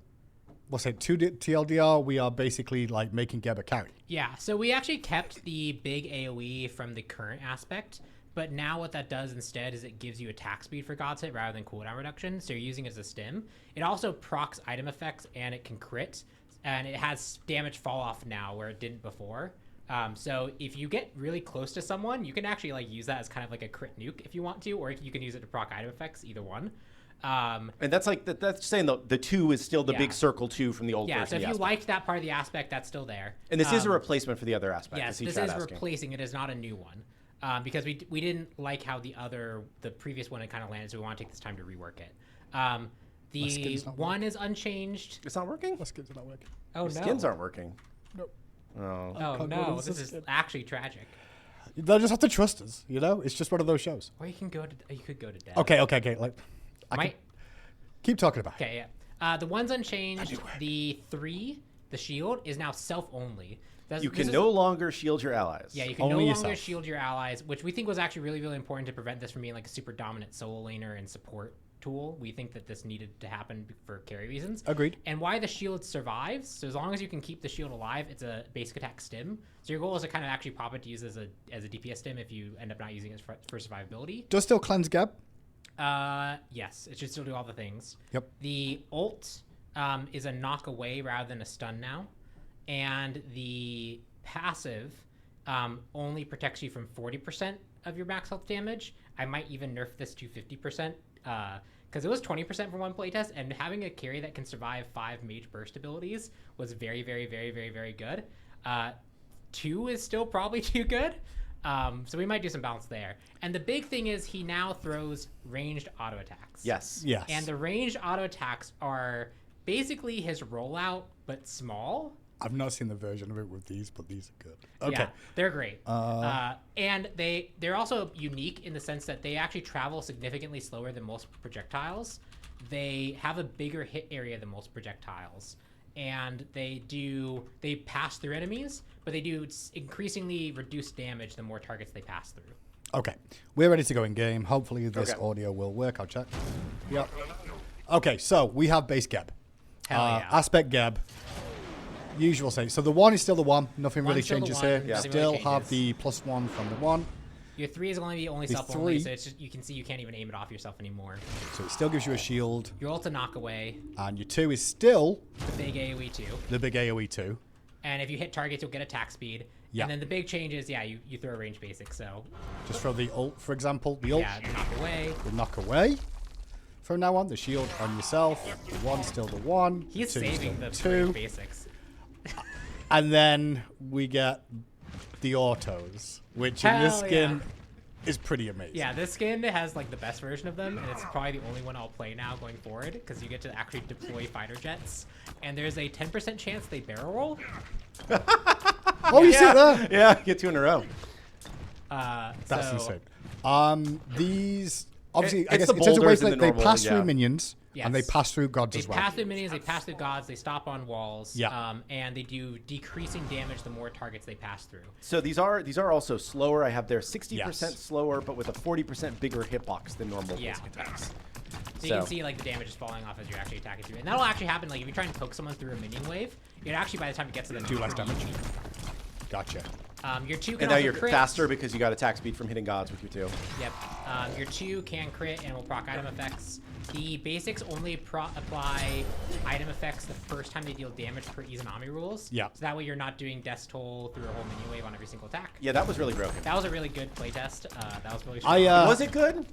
[SPEAKER 1] we'll say 2 TLDR. We are basically like making Geb a carry.
[SPEAKER 2] Yeah, so we actually kept the big AoE from the current aspect, but now what that does instead is it gives you attack speed for God's Hit rather than cooldown reduction, so you're using it as a stim. It also procs item effects and it can crit, and it has damage fall off now where it didn't before. So if you get really close to someone, you can actually like use that as kind of like a crit nuke if you want to, or you can use it to proc item effects, either one.
[SPEAKER 3] And that's like that's saying the 2 is still the
[SPEAKER 2] Yeah.
[SPEAKER 3] big circle 2 from the old
[SPEAKER 2] Yeah,
[SPEAKER 3] version.
[SPEAKER 2] so
[SPEAKER 3] of
[SPEAKER 2] if
[SPEAKER 3] the
[SPEAKER 2] you
[SPEAKER 3] aspect.
[SPEAKER 2] liked that part of the aspect, that's still there.
[SPEAKER 3] And this is a replacement for the other aspect.
[SPEAKER 2] Yes,
[SPEAKER 3] he
[SPEAKER 2] this
[SPEAKER 3] tried
[SPEAKER 2] is
[SPEAKER 3] asking.
[SPEAKER 2] replacing. It is not a new one, because we didn't like how the previous one had kind of landed, so we want to take this time to rework it. The
[SPEAKER 1] skin's not
[SPEAKER 2] one is unchanged.
[SPEAKER 3] It's not working.
[SPEAKER 1] My skins are not working.
[SPEAKER 2] Oh
[SPEAKER 3] Your
[SPEAKER 2] no!
[SPEAKER 3] skins aren't working.
[SPEAKER 1] Nope.
[SPEAKER 3] Oh.
[SPEAKER 2] Oh
[SPEAKER 1] can't go
[SPEAKER 2] no!
[SPEAKER 1] to
[SPEAKER 2] This
[SPEAKER 1] the
[SPEAKER 2] is
[SPEAKER 1] skin.
[SPEAKER 2] actually tragic.
[SPEAKER 1] They'll just have to trust us. You know, it's just one of those shows.
[SPEAKER 2] Or you could go to death.
[SPEAKER 1] Okay. Like, I
[SPEAKER 2] Might,
[SPEAKER 1] can keep talking about it.
[SPEAKER 2] okay, yeah. The one's unchanged. The 3, the shield, is now self only.
[SPEAKER 3] You can no longer shield your allies.
[SPEAKER 2] Yeah, you can
[SPEAKER 1] Only
[SPEAKER 2] no longer
[SPEAKER 1] yourself.
[SPEAKER 2] shield your allies, which we think was actually really, really important to prevent this from being like a super dominant solo laner and support tool. We think that this needed to happen for carry reasons.
[SPEAKER 1] Agreed.
[SPEAKER 2] And why the shield survives, so as long as you can keep the shield alive, it's a basic attack stim. So your goal is to kind of actually pop it to use as a DPS stim if you end up not using it for survivability.
[SPEAKER 1] Does still cleanse Geb?
[SPEAKER 2] Yes, it should still do all the things.
[SPEAKER 1] Yep.
[SPEAKER 2] The ult is a knock away rather than a stun now. And the passive only protects you from 40% of your max health damage. I might even nerf this to 50%. Because it was 20% for one playtest, and having a carry that can survive 5 mage burst abilities was very, very, very, very, very good. 2 is still probably too good, so we might do some balance there. And the big thing is he now throws ranged auto attacks.
[SPEAKER 3] Yes.
[SPEAKER 1] Yes.
[SPEAKER 2] And the ranged auto attacks are basically his rollout, but small.
[SPEAKER 1] I've not seen the version of it with these, but these are good. Okay.
[SPEAKER 2] Yeah, they're great. And they're also unique in the sense that they actually travel significantly slower than most projectiles. They have a bigger hit area than most projectiles. And they pass through enemies, but they do increasingly reduced damage the more targets they pass through.
[SPEAKER 1] Okay. We're ready to go in game. Hopefully this
[SPEAKER 3] Okay.
[SPEAKER 1] audio will work. I'll check. Yep. Okay, so we have base Geb.
[SPEAKER 2] Hell yeah.
[SPEAKER 1] Aspect Geb. Usual say. So the 1 is still the 1. Nothing really
[SPEAKER 2] One's still the
[SPEAKER 1] changes
[SPEAKER 2] one,
[SPEAKER 1] here.
[SPEAKER 2] nothing
[SPEAKER 1] Still
[SPEAKER 2] really
[SPEAKER 1] have
[SPEAKER 2] changes.
[SPEAKER 1] the +1 from the 1.
[SPEAKER 2] Your 3 is only
[SPEAKER 1] The
[SPEAKER 2] self-only,
[SPEAKER 1] 3.
[SPEAKER 2] so it's just, you can see you can't even aim it off yourself anymore.
[SPEAKER 1] So it still gives you a shield.
[SPEAKER 2] Your ult's a knock away,
[SPEAKER 1] And your 2 is still
[SPEAKER 2] the big AoE 2.
[SPEAKER 1] the big AoE 2.
[SPEAKER 2] And if you hit targets, you'll get attack speed.
[SPEAKER 1] Yeah.
[SPEAKER 2] And then the big change is, you throw a range basic, so
[SPEAKER 1] Just throw the ult, for example. The ult
[SPEAKER 2] yeah, knock away.
[SPEAKER 1] will knock away. From now on, the shield on yourself. The 1 still the 1.
[SPEAKER 2] He's
[SPEAKER 1] 2
[SPEAKER 2] saving
[SPEAKER 1] still
[SPEAKER 2] the
[SPEAKER 1] 2.
[SPEAKER 2] range basics.
[SPEAKER 1] And then we get the autos, which in this
[SPEAKER 2] Hell
[SPEAKER 1] skin is pretty amazing.
[SPEAKER 2] Yeah, this skin has like the best version of them, and it's probably the only one I'll play now going forward because you get to actually deploy fighter jets, and there's a 10% chance they barrel roll.
[SPEAKER 1] Oh, you see it there?
[SPEAKER 3] Yeah, get 2 in a row.
[SPEAKER 1] That's
[SPEAKER 2] So-
[SPEAKER 1] insane. These obviously,
[SPEAKER 3] It's
[SPEAKER 1] I guess
[SPEAKER 3] the
[SPEAKER 1] in terms of
[SPEAKER 3] boulders
[SPEAKER 1] ways
[SPEAKER 3] and
[SPEAKER 1] that
[SPEAKER 3] the
[SPEAKER 1] they
[SPEAKER 3] normal,
[SPEAKER 1] pass
[SPEAKER 3] yeah.
[SPEAKER 1] through minions and they
[SPEAKER 2] Yes.
[SPEAKER 1] pass through gods
[SPEAKER 2] They
[SPEAKER 1] as well.
[SPEAKER 2] pass through minions, they pass through gods, they stop on walls,
[SPEAKER 1] Yeah.
[SPEAKER 2] and they do decreasing damage the more targets they pass through.
[SPEAKER 3] So these are also slower. I have their 60%
[SPEAKER 1] Yes.
[SPEAKER 3] slower, but with a 40% bigger hitbox than normal
[SPEAKER 2] Yeah.
[SPEAKER 3] basic attacks.
[SPEAKER 2] So you can see like the damage is falling off as you're actually attacking through, and that'll actually happen. Like if you try and poke someone through a minion wave, it actually by the time it gets to them
[SPEAKER 1] Do less
[SPEAKER 2] pretty
[SPEAKER 1] damage.
[SPEAKER 2] easy.
[SPEAKER 1] Gotcha.
[SPEAKER 2] Your 2 can
[SPEAKER 3] And now
[SPEAKER 2] also
[SPEAKER 3] you're
[SPEAKER 2] crit.
[SPEAKER 3] faster because you got attack speed from hitting gods with your 2.
[SPEAKER 2] Yep. Your 2 can crit and will proc item effects. The basics only apply item effects the first time they deal damage per Izanami rules.
[SPEAKER 1] Yeah.
[SPEAKER 2] So that way you're not doing Death Toll through a whole menu wave on every single attack.
[SPEAKER 3] Yeah, that was really broken.
[SPEAKER 2] That was a really good playtest. That was really strong.
[SPEAKER 3] Was it good?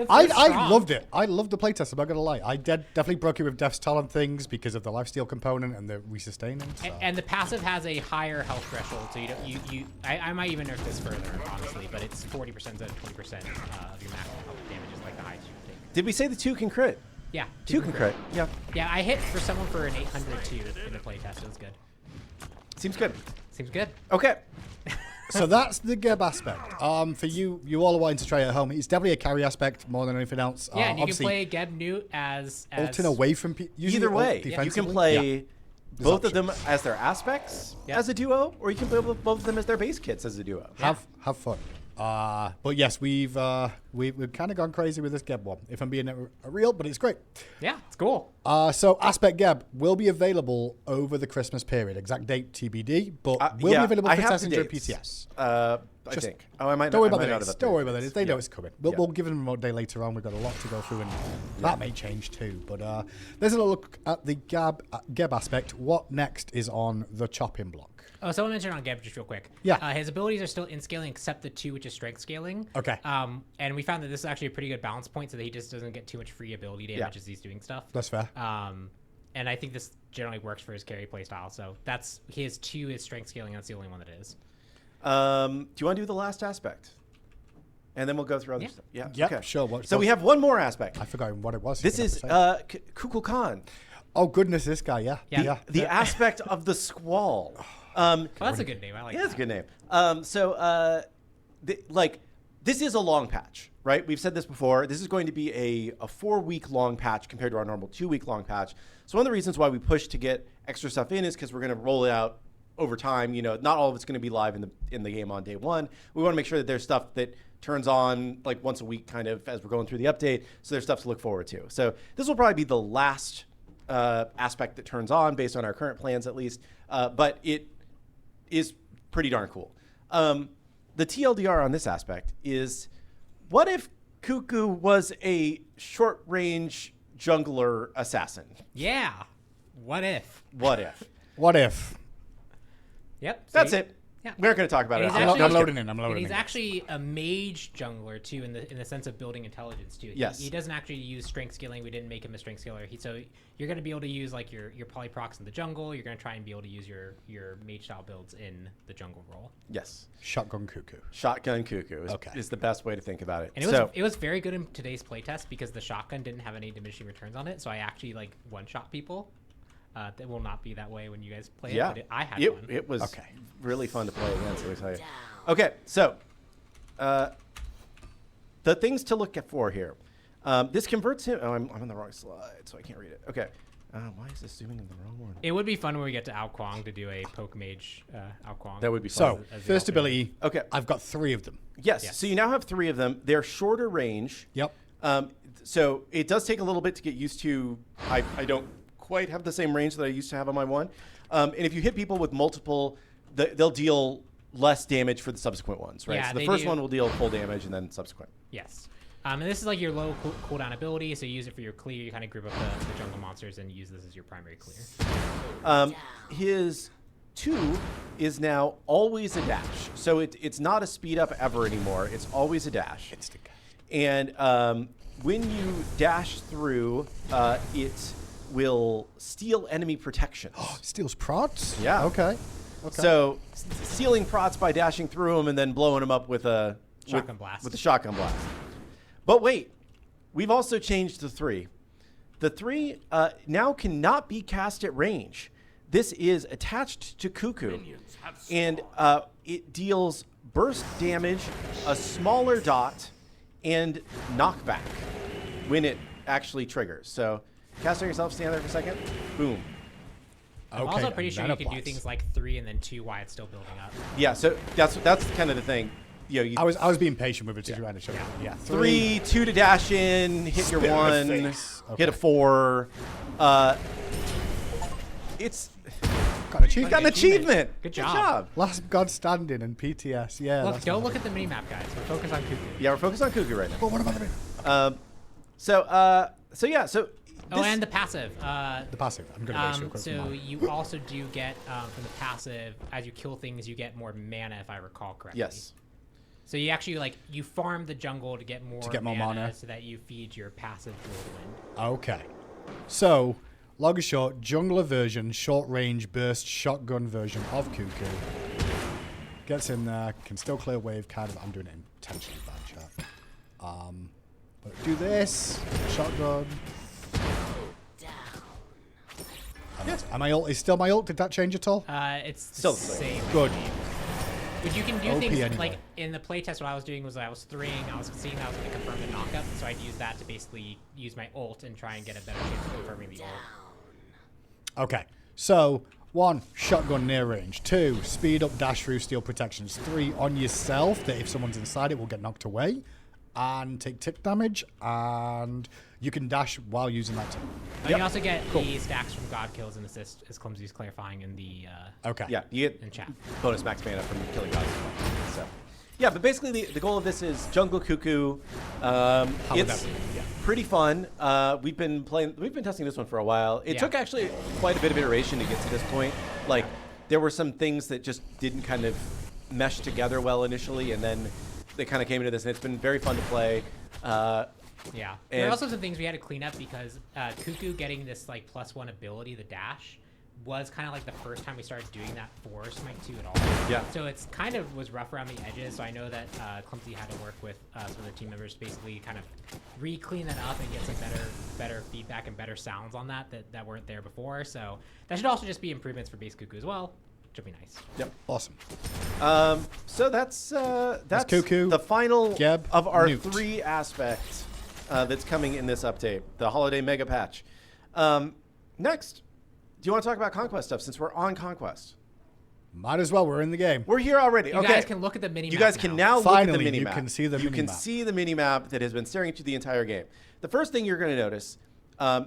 [SPEAKER 1] I loved it. I loved the playtest. I'm not gonna lie. I definitely broke it with Death's Toll and things because of the lifesteal component and the resustaining. So.
[SPEAKER 2] And the passive has a higher health threshold, so I might even nerf this further, honestly, but it's 40% instead of 20% of your maximum health damage is like the highest you can take.
[SPEAKER 3] Did we say the 2 can crit?
[SPEAKER 2] Yeah.
[SPEAKER 3] 2 can crit. Yeah.
[SPEAKER 2] Yeah, I hit for someone for an 802 in the playtest. It was good.
[SPEAKER 3] Seems good.
[SPEAKER 2] Seems good.
[SPEAKER 3] Okay.
[SPEAKER 1] So that's the Geb aspect. For you all are wanting to try at home, it's definitely a carry aspect more than anything else.
[SPEAKER 2] Yeah, and you can play Geb Newt as
[SPEAKER 1] ulting away from
[SPEAKER 3] either way. You can play both of them as their aspects as a duo, or you can play both of them as their base kits as a duo.
[SPEAKER 1] Have fun. But yes, we've kind of gone crazy with this Geb one, if I'm being real, but it's great.
[SPEAKER 2] Yeah, it's cool.
[SPEAKER 1] So Aspect Geb will be available over the Christmas period. Exact date TBD, but will be available for testing during PTS.
[SPEAKER 3] I think. Oh, I might
[SPEAKER 1] don't
[SPEAKER 3] not.
[SPEAKER 1] Worry about the
[SPEAKER 3] Don't
[SPEAKER 1] Don't worry about it. They know it's coming. We'll give them a remote day later on. We've got a lot to go through, and that may change too. But there's a look at the Geb aspect. What next is on the chopping block?
[SPEAKER 2] Oh, someone mentioned on Geb just real quick.
[SPEAKER 1] Yeah.
[SPEAKER 2] His abilities are still in scaling except the 2, which is strength scaling.
[SPEAKER 1] Okay.
[SPEAKER 2] And we found that this is actually a pretty good balance point so that he just doesn't get too much free ability damage as he's doing stuff.
[SPEAKER 1] That's fair.
[SPEAKER 2] And I think this generally works for his carry playstyle. So that's his 2 is strength scaling. That's the only one that is.
[SPEAKER 3] Do you want to do the last aspect? And then we'll go through other stuff. Yeah.
[SPEAKER 1] Yep,
[SPEAKER 3] okay.
[SPEAKER 1] sure.
[SPEAKER 3] So we have one more aspect.
[SPEAKER 1] I forgot what it was.
[SPEAKER 3] This is Kukulkan.
[SPEAKER 1] Oh, goodness, this guy, yeah.
[SPEAKER 3] The aspect of the squall.
[SPEAKER 2] Well, that's a good name. I like that.
[SPEAKER 3] Yeah, that's a good name. This is a long patch, right? We've said this before. This is going to be a 4-week long patch compared to our normal 2-week long patch. So one of the reasons why we pushed to get extra stuff in is because we're going to roll it out over time. You know, not all of it's going to be live in the game on day one. We want to make sure that there's stuff that turns on like once a week kind of as we're going through the update. So there's stuff to look forward to. So this will probably be the last aspect that turns on based on our current plans at least. But it is pretty darn cool. The TLDR on this aspect is, what if Cuckoo was a short-range jungler assassin?
[SPEAKER 2] Yeah. What if?
[SPEAKER 3] What if?
[SPEAKER 1] What if?
[SPEAKER 2] Yep.
[SPEAKER 3] That's it.
[SPEAKER 2] Yeah.
[SPEAKER 3] We're not going to talk about it.
[SPEAKER 1] I'm loading in.
[SPEAKER 2] And he's actually a mage jungler too, in the sense of building intelligence too.
[SPEAKER 3] Yes.
[SPEAKER 2] He doesn't actually use strength scaling. We didn't make him a strength scaler. So you're going to be able to use like your polyprocs in the jungle. You're going to try and be able to use your mage style builds in the jungle role.
[SPEAKER 3] Yes.
[SPEAKER 1] Shotgun Cuckoo.
[SPEAKER 3] Shotgun Cuckoo is the best way to think about it.
[SPEAKER 2] And it was very good in today's playtest because the shotgun didn't have any diminishing returns on it. So I actually like one-shot people. That will not be that way when you guys play it. But I had fun.
[SPEAKER 3] It was really fun to play against, let me tell you. Okay, so the things to look for here. This converts him. Oh, I'm on the wrong slide, so I can't read it. Okay. Why is this zooming in the wrong one?
[SPEAKER 2] It would be fun when we get to Ao Kuang to do a poke mage Ao Kuang.
[SPEAKER 3] That would be fun.
[SPEAKER 1] So, first ability.
[SPEAKER 3] Okay.
[SPEAKER 1] I've got 3 of them.
[SPEAKER 3] Yes. So you now have 3 of them. They're shorter range.
[SPEAKER 1] Yep.
[SPEAKER 3] So it does take a little bit to get used to. I don't quite have the same range that I used to have on my one. And if you hit people with multiple, they'll deal less damage for the subsequent ones, right?
[SPEAKER 2] Yeah,
[SPEAKER 3] so the first one will deal full damage and then subsequent.
[SPEAKER 2] Yes. And this is like your low cooldown ability, so you use it for your clear. You kind of group up the jungle monsters and use this as your primary clear.
[SPEAKER 3] His 2 is now always a dash. So it's not a speed up ever anymore. It's always a dash. And when you dash through, it will steal enemy protection.
[SPEAKER 1] Steals prods?
[SPEAKER 3] Yeah.
[SPEAKER 1] Okay.
[SPEAKER 3] So stealing prots by dashing through them and then blowing them up with a
[SPEAKER 2] shotgun blast.
[SPEAKER 3] With a shotgun blast. But wait, we've also changed the 3. The 3 now cannot be cast at range. This is attached to Cuckoo, and it deals burst damage, a smaller dot, and knockback when it actually triggers. So cast on yourself, stand there for a second, boom.
[SPEAKER 2] I'm also pretty sure you can do things like 3 and then 2 while it's still building up.
[SPEAKER 3] Yeah, so that's kind of the thing. You know,
[SPEAKER 1] I was being patient with it to try to show you. Yeah.
[SPEAKER 3] 3, 2 to dash in, hit your 1, hit a 4. It's
[SPEAKER 1] Got an achievement.
[SPEAKER 3] Got an achievement.
[SPEAKER 2] Good job.
[SPEAKER 1] Last God Standing and PTS. Yeah.
[SPEAKER 2] Look, don't look at the minimap, guys. We're focused on Kuku.
[SPEAKER 3] Yeah, we're focused on Kuku right now.
[SPEAKER 1] But what about the
[SPEAKER 3] So
[SPEAKER 2] Oh, and the passive.
[SPEAKER 1] the passive? I'm going to base real quick.
[SPEAKER 2] So you also do get, from the passive, as you kill things, you get more mana, if I recall correctly.
[SPEAKER 3] Yes.
[SPEAKER 2] So you actually, you farm the jungle to get more,
[SPEAKER 1] mana
[SPEAKER 2] so that you feed your passive Whirlwind.
[SPEAKER 1] Okay. So, long and short, jungler version, short range burst shotgun version of Kuku. Gets in there, can still clear wave, kind of. I'm doing it intentionally bad, chat. But do this, shotgun. Yes. And my ult is still my ult. Did that change at all?
[SPEAKER 2] It's
[SPEAKER 3] Still
[SPEAKER 2] the
[SPEAKER 3] the same.
[SPEAKER 2] same.
[SPEAKER 1] Good.
[SPEAKER 2] But you can do
[SPEAKER 1] OP
[SPEAKER 2] things
[SPEAKER 1] anyway.
[SPEAKER 2] like in the playtest. What I was doing was I was seeing that I was going to confirm the knockup, so I'd use that to basically use my ult and try and get a better chance of confirming the ult.
[SPEAKER 1] Okay. So, 1, shotgun near range. 2, speed up, dash through, steal protections. 3, on yourself, that if someone's inside it will get knocked away and take tick damage, and you can dash while using that tick.
[SPEAKER 2] You also get the stacks from God kills and assist, as Clumsy is clarifying in the
[SPEAKER 1] Okay.
[SPEAKER 3] Yeah, you
[SPEAKER 2] in chat.
[SPEAKER 3] get bonus max mana from killing gods. So, yeah, but basically the goal of this is jungle Kuku. It's pretty fun. We've been testing this one for a while. It took actually quite a bit of iteration to get to this point. Like, there were some things that just didn't kind of mesh together well initially, and then they kind of came into this, and it's been very fun to play.
[SPEAKER 2] Yeah. There are also some things we had to clean up because Kuku getting this +1 ability, the dash, was kind of like the first time we started doing that for Smite 2 at all.
[SPEAKER 3] Yeah.
[SPEAKER 2] So it's kind of was rough around the edges. So I know that Clumsy had to work with some of the team members to basically kind of re-clean that up and get some better feedback and better sounds on that weren't there before. So that should also just be improvements for base Kuku as well, which would be nice.
[SPEAKER 3] Yep.
[SPEAKER 1] Awesome.
[SPEAKER 3] So that's
[SPEAKER 1] Kuku,
[SPEAKER 3] the final
[SPEAKER 1] Geb,
[SPEAKER 3] of our
[SPEAKER 1] Newt.
[SPEAKER 3] 3 aspects that's coming in this update, the holiday mega patch. Next, do you want to talk about Conquest stuff since we're on Conquest?
[SPEAKER 1] Might as well. We're in the game.
[SPEAKER 3] We're here already.
[SPEAKER 2] You guys can look at the mini-map.
[SPEAKER 3] You guys can now
[SPEAKER 1] Finally,
[SPEAKER 3] look at the mini
[SPEAKER 1] you
[SPEAKER 3] map.
[SPEAKER 1] can see the
[SPEAKER 3] You can
[SPEAKER 1] mini-map.
[SPEAKER 3] see the mini map that has been staring at you the entire game. The first thing you're going to notice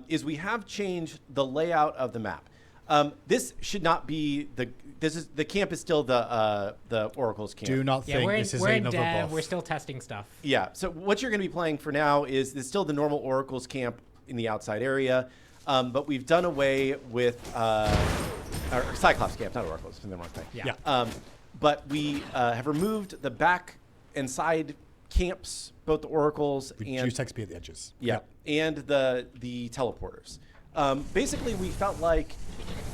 [SPEAKER 3] is we have changed the layout of the map. This should not be the camp is still the Oracle's camp.
[SPEAKER 1] Do not think this is
[SPEAKER 2] we're in
[SPEAKER 1] another
[SPEAKER 2] dev.
[SPEAKER 1] buff.
[SPEAKER 2] We're still testing stuff.
[SPEAKER 3] Yeah. So what you're going to be playing for now is still the normal Oracle's camp in the outside area, but we've done away with or Cyclops camp, not Oracle's. The wrong thing.
[SPEAKER 2] Yeah.
[SPEAKER 3] But we have removed the back and side camps, both the Oracles and
[SPEAKER 1] Reduce XP at the edges.
[SPEAKER 3] yeah, and the teleporters. Basically, we felt like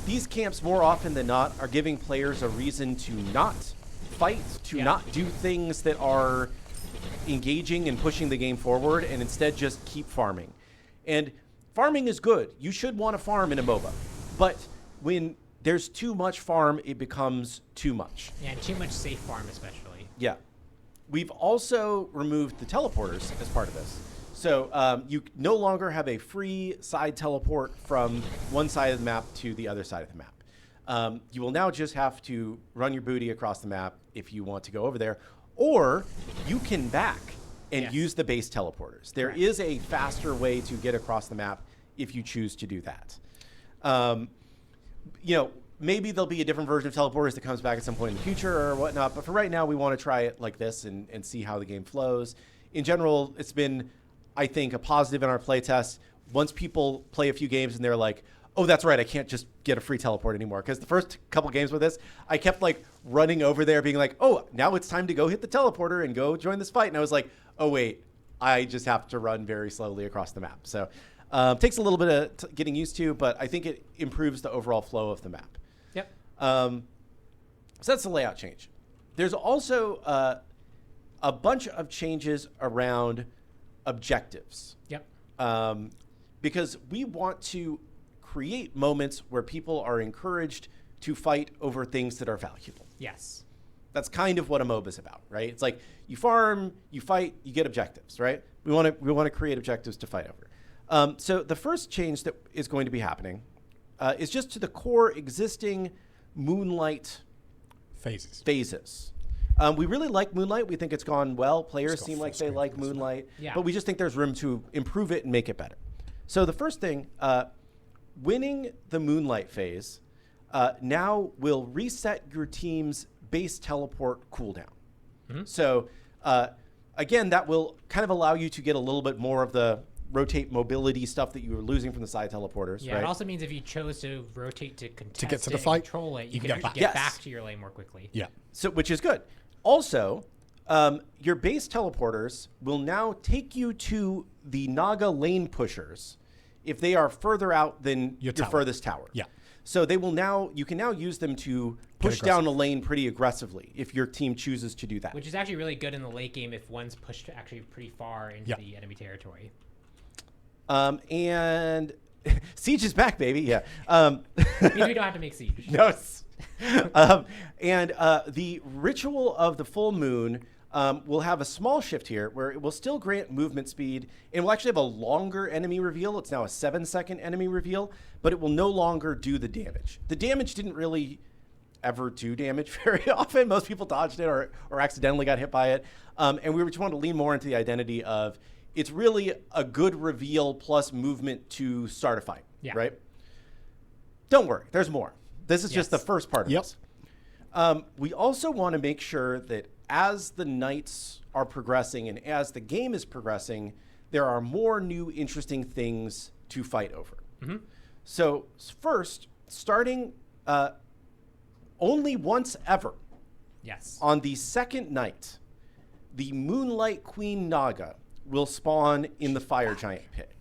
[SPEAKER 3] these camps more often than not are giving players a reason to not fight, to not do things that are engaging and pushing the game forward, and instead just keep farming. And farming is good. You should want to farm in a MOBA. But when there's too much farm, it becomes too much.
[SPEAKER 2] Yeah, and too much safe farm especially.
[SPEAKER 3] Yeah. We've also removed the teleporters as part of this. So you no longer have a free side teleport from one side of the map to the other side of the map. You will now just have to run your booty across the map if you want to go over there, or you can back and use the base teleporters. There is a faster way to get across the map if you choose to do that. Maybe there'll be a different version of teleporters that comes back at some point in the future or whatnot, but for right now, we want to try it like this and see how the game flows. In general, it's been, I think, a positive in our playtest. Once people play a few games and they're like, oh, that's right, I can't just get a free teleport anymore. Because the first couple games with this, I kept running over there being like, oh, now it's time to go hit the teleporter and go join this fight. And I was like, oh, wait, I just have to run very slowly across the map. So takes a little bit of getting used to, but I think it improves the overall flow of the map.
[SPEAKER 2] Yep.
[SPEAKER 3] So that's the layout change. There's also a bunch of changes around objectives.
[SPEAKER 2] Yep.
[SPEAKER 3] Because we want to create moments where people are encouraged to fight over things that are valuable.
[SPEAKER 2] Yes.
[SPEAKER 3] That's kind of what a MOBA is about, right? It's like you farm, you fight, you get objectives, right? We want to create objectives to fight over. So the first change that is going to be happening is just to the core existing Moonlight phases. We really like Moonlight. We think it's gone well. Players seem like they like Moonlight, but we just think there's room to improve it and make it better. So the first thing, winning the Moonlight phase now will reset your team's base teleport cooldown. So again, that will kind of allow you to get a little bit more of the rotate mobility stuff that you were losing from the side teleporters.
[SPEAKER 2] Yeah,
[SPEAKER 3] right?
[SPEAKER 2] It also means if you chose to rotate to contest
[SPEAKER 1] get to the
[SPEAKER 2] it and
[SPEAKER 1] fight,
[SPEAKER 2] control it,
[SPEAKER 1] you
[SPEAKER 2] can
[SPEAKER 1] can get
[SPEAKER 2] actually
[SPEAKER 1] back.
[SPEAKER 2] get back to your lane more quickly.
[SPEAKER 1] Yeah.
[SPEAKER 3] So, which is good. Also, your base teleporters will now take you to the Naga lane pushers if they are further out than your
[SPEAKER 1] tower.
[SPEAKER 3] furthest tower.
[SPEAKER 1] Yeah.
[SPEAKER 3] So they will now, you can now use them to push down a lane pretty aggressively if your team chooses to do that.
[SPEAKER 2] Which is actually really good in the late game if one's pushed actually pretty far into the enemy territory.
[SPEAKER 3] And Siege is back, baby. Yeah.
[SPEAKER 2] Means we don't have to make Siege.
[SPEAKER 3] No. And the Ritual of the Full Moon will have a small shift here where it will still grant movement speed and will actually have a longer enemy reveal. It's now a 7-second enemy reveal, but it will no longer do the damage. The damage didn't really ever do damage very often. Most people dodged it or accidentally got hit by it. And we just wanted to lean more into the identity of it's really a good reveal plus movement to start a fight, right? Don't worry, there's more. This is just the first part of this. We also want to make sure that as the nights are progressing and as the game is progressing, there are more new interesting things to fight over. So first, starting only once ever on the second night, the Moonlight Queen Naga will spawn in the Fire Giant pit.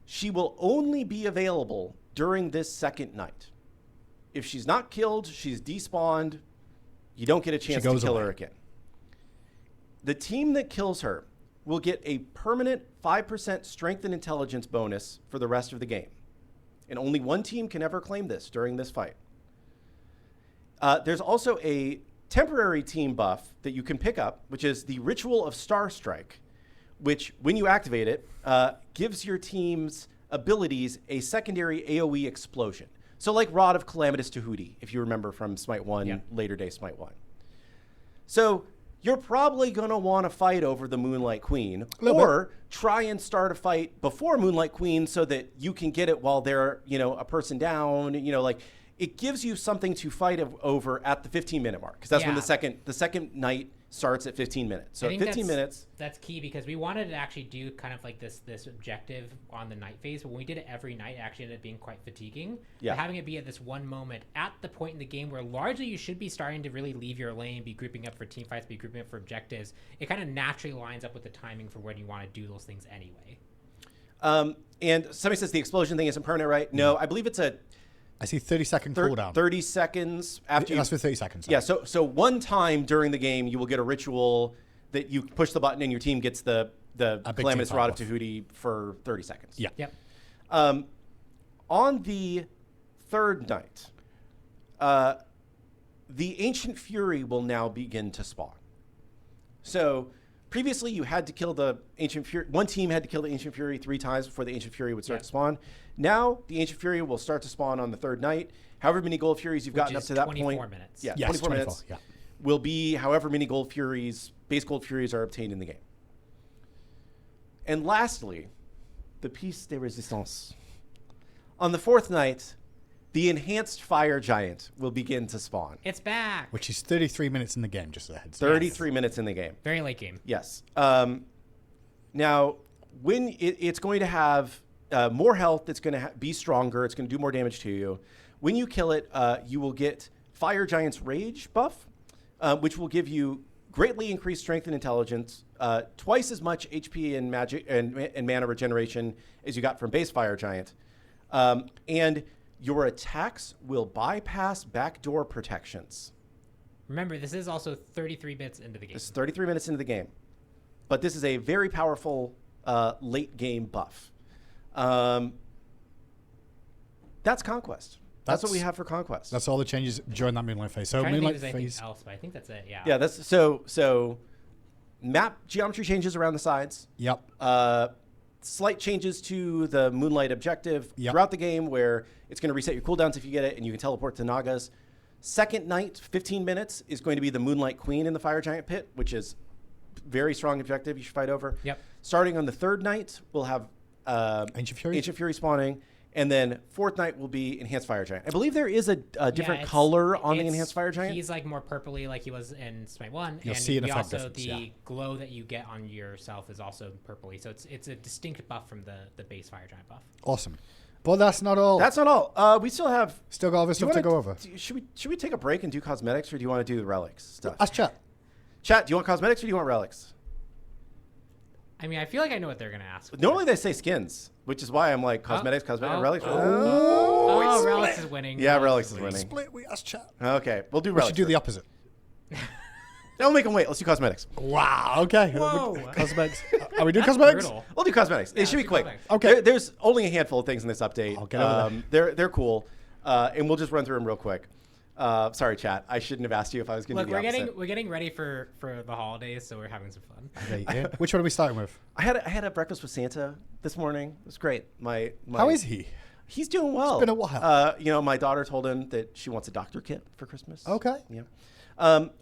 [SPEAKER 3] She will only be available during this second night. If she's not killed, she's despawned. You don't get a chance to kill her again. The team that kills her will get a permanent 5% strength and intelligence bonus for the rest of the game. And only one team can ever claim this during this fight. There's also a temporary team buff that you can pick up, which is the Ritual of Star Strike, which, when you activate it, gives your team's abilities a secondary AoE explosion. So like Rod of Calamitous Tahuti, if you remember from Smite 1, later day Smite 1. So you're probably going to want to fight over the Moonlight Queen or try and start a fight before Moonlight Queen so that you can get it while they're, a person down, like it gives you something to fight over at the 15-minute mark because that's when the second night starts at 15 minutes. So at 15 minutes.
[SPEAKER 2] That's key because we wanted to actually do kind of like this objective on the night phase, but when we did it every night, it actually ended up being quite fatiguing. But having it be at this one moment at the point in the game where largely you should be starting to really leave your lane, be grouping up for team fights, be grouping up for objectives, it kind of naturally lines up with the timing for when you want to do those things anyway.
[SPEAKER 3] And somebody says the explosion thing isn't permanent, right? No, I believe it's
[SPEAKER 1] I see 30-second cooldown.
[SPEAKER 3] 30 seconds after
[SPEAKER 1] That's for 30 seconds.
[SPEAKER 3] Yeah, so one time during the game, you will get a ritual that you push the button and your team gets the Calamitous Rod of Tahuti for 30 seconds.
[SPEAKER 1] Yeah.
[SPEAKER 2] Yep.
[SPEAKER 3] On the third night, the Ancient Fury will now begin to spawn. So previously, you had to kill the Ancient Fury. One team had to kill the Ancient Fury 3 times before the Ancient Fury would start to spawn. Now, the Ancient Fury will start to spawn on the third night. However many Gold Furies you've gotten up to that point.
[SPEAKER 2] 24 minutes.
[SPEAKER 3] Yeah, 24 minutes. Will be however many Gold Furies, base Gold Furies are obtained in the game. And lastly, the piece de resistance. On the fourth night, the Enhanced Fire Giant will begin to spawn.
[SPEAKER 2] It's back.
[SPEAKER 1] Which is 33 minutes in the game, just ahead.
[SPEAKER 3] 33 minutes in the game.
[SPEAKER 2] Very late game.
[SPEAKER 3] Yes. Now, when it's going to have more health, it's going to be stronger, it's going to do more damage to you. When you kill it, you will get Fire Giant's Rage buff, which will give you greatly increased strength and intelligence, twice as much HP and magic and mana regeneration as you got from base Fire Giant. And your attacks will bypass backdoor protections.
[SPEAKER 2] Remember, this is also 33 minutes into the game.
[SPEAKER 3] This is 33 minutes into the game. But this is a very powerful late game buff. That's Conquest. That's what we have for Conquest.
[SPEAKER 1] That's all the changes during that Moonlight phase. So Moonlight phase
[SPEAKER 2] else, but I think that's it. Yeah.
[SPEAKER 3] Yeah. That's so map geometry changes around the sides.
[SPEAKER 1] Yep.
[SPEAKER 3] Slight changes to the Moonlight objective throughout the game, where it's going to reset your cooldowns if you get it, and you can teleport to Nagas. Second night, 15 minutes, is going to be the Moonlight Queen in the Fire Giant pit, which is very strong objective you should fight over.
[SPEAKER 2] Yep.
[SPEAKER 3] Starting on the third night, we'll have
[SPEAKER 1] Ancient Fury
[SPEAKER 3] spawning, And then fourth night will be Enhanced Fire Giant. I believe there is a different
[SPEAKER 2] it's-
[SPEAKER 3] color on the Enhanced Fire Giant.
[SPEAKER 2] He's like more purpley, like he was in Smite 1.
[SPEAKER 1] You'll
[SPEAKER 2] and
[SPEAKER 1] see an
[SPEAKER 2] you
[SPEAKER 1] effect
[SPEAKER 2] also
[SPEAKER 1] difference,
[SPEAKER 2] the glow that you get on yourself is also purpley. So it's a distinct buff from the base Fire Giant buff.
[SPEAKER 1] Awesome. But that's not all.
[SPEAKER 3] That's not all. We still have.
[SPEAKER 1] Still got other stuff to go over.
[SPEAKER 3] Should we take a break and do cosmetics, or do you want to do the relics stuff?
[SPEAKER 1] Ask chat.
[SPEAKER 3] Chat, do you want cosmetics or do you want relics?
[SPEAKER 2] I mean, I feel like I know what they're gonna ask.
[SPEAKER 3] Normally they say skins, which is why I'm like cosmetics, relics.
[SPEAKER 2] Oh, Relics is winning.
[SPEAKER 3] Yeah, relics is winning.
[SPEAKER 1] Split. We ask chat.
[SPEAKER 3] Okay, we'll do
[SPEAKER 1] We
[SPEAKER 3] relics.
[SPEAKER 1] should do the opposite.
[SPEAKER 3] Don't make them wait. Let's do cosmetics.
[SPEAKER 1] Wow. Okay.
[SPEAKER 2] Whoa.
[SPEAKER 1] Cosmetics. Are we doing
[SPEAKER 2] That's
[SPEAKER 1] cosmetics?
[SPEAKER 2] brutal.
[SPEAKER 3] We'll do cosmetics. It should be
[SPEAKER 2] do
[SPEAKER 3] quick.
[SPEAKER 2] cosmetics.
[SPEAKER 1] Okay.
[SPEAKER 3] There's only a handful of things in this update.
[SPEAKER 1] I'll get over
[SPEAKER 3] They're cool, and we'll just run through them real quick. Sorry, chat. I shouldn't have asked you if I was going to
[SPEAKER 2] Look,
[SPEAKER 3] do the opposite.
[SPEAKER 2] we're getting ready for the holidays, so we're having some fun.
[SPEAKER 1] Okay, yeah. Which one are we starting with?
[SPEAKER 3] I had a breakfast with Santa this morning. It was great. My
[SPEAKER 1] How is he?
[SPEAKER 3] He's doing well.
[SPEAKER 1] It's been a while.
[SPEAKER 3] My daughter told him that she wants a doctor kit for Christmas.
[SPEAKER 1] Okay.
[SPEAKER 3] Yeah.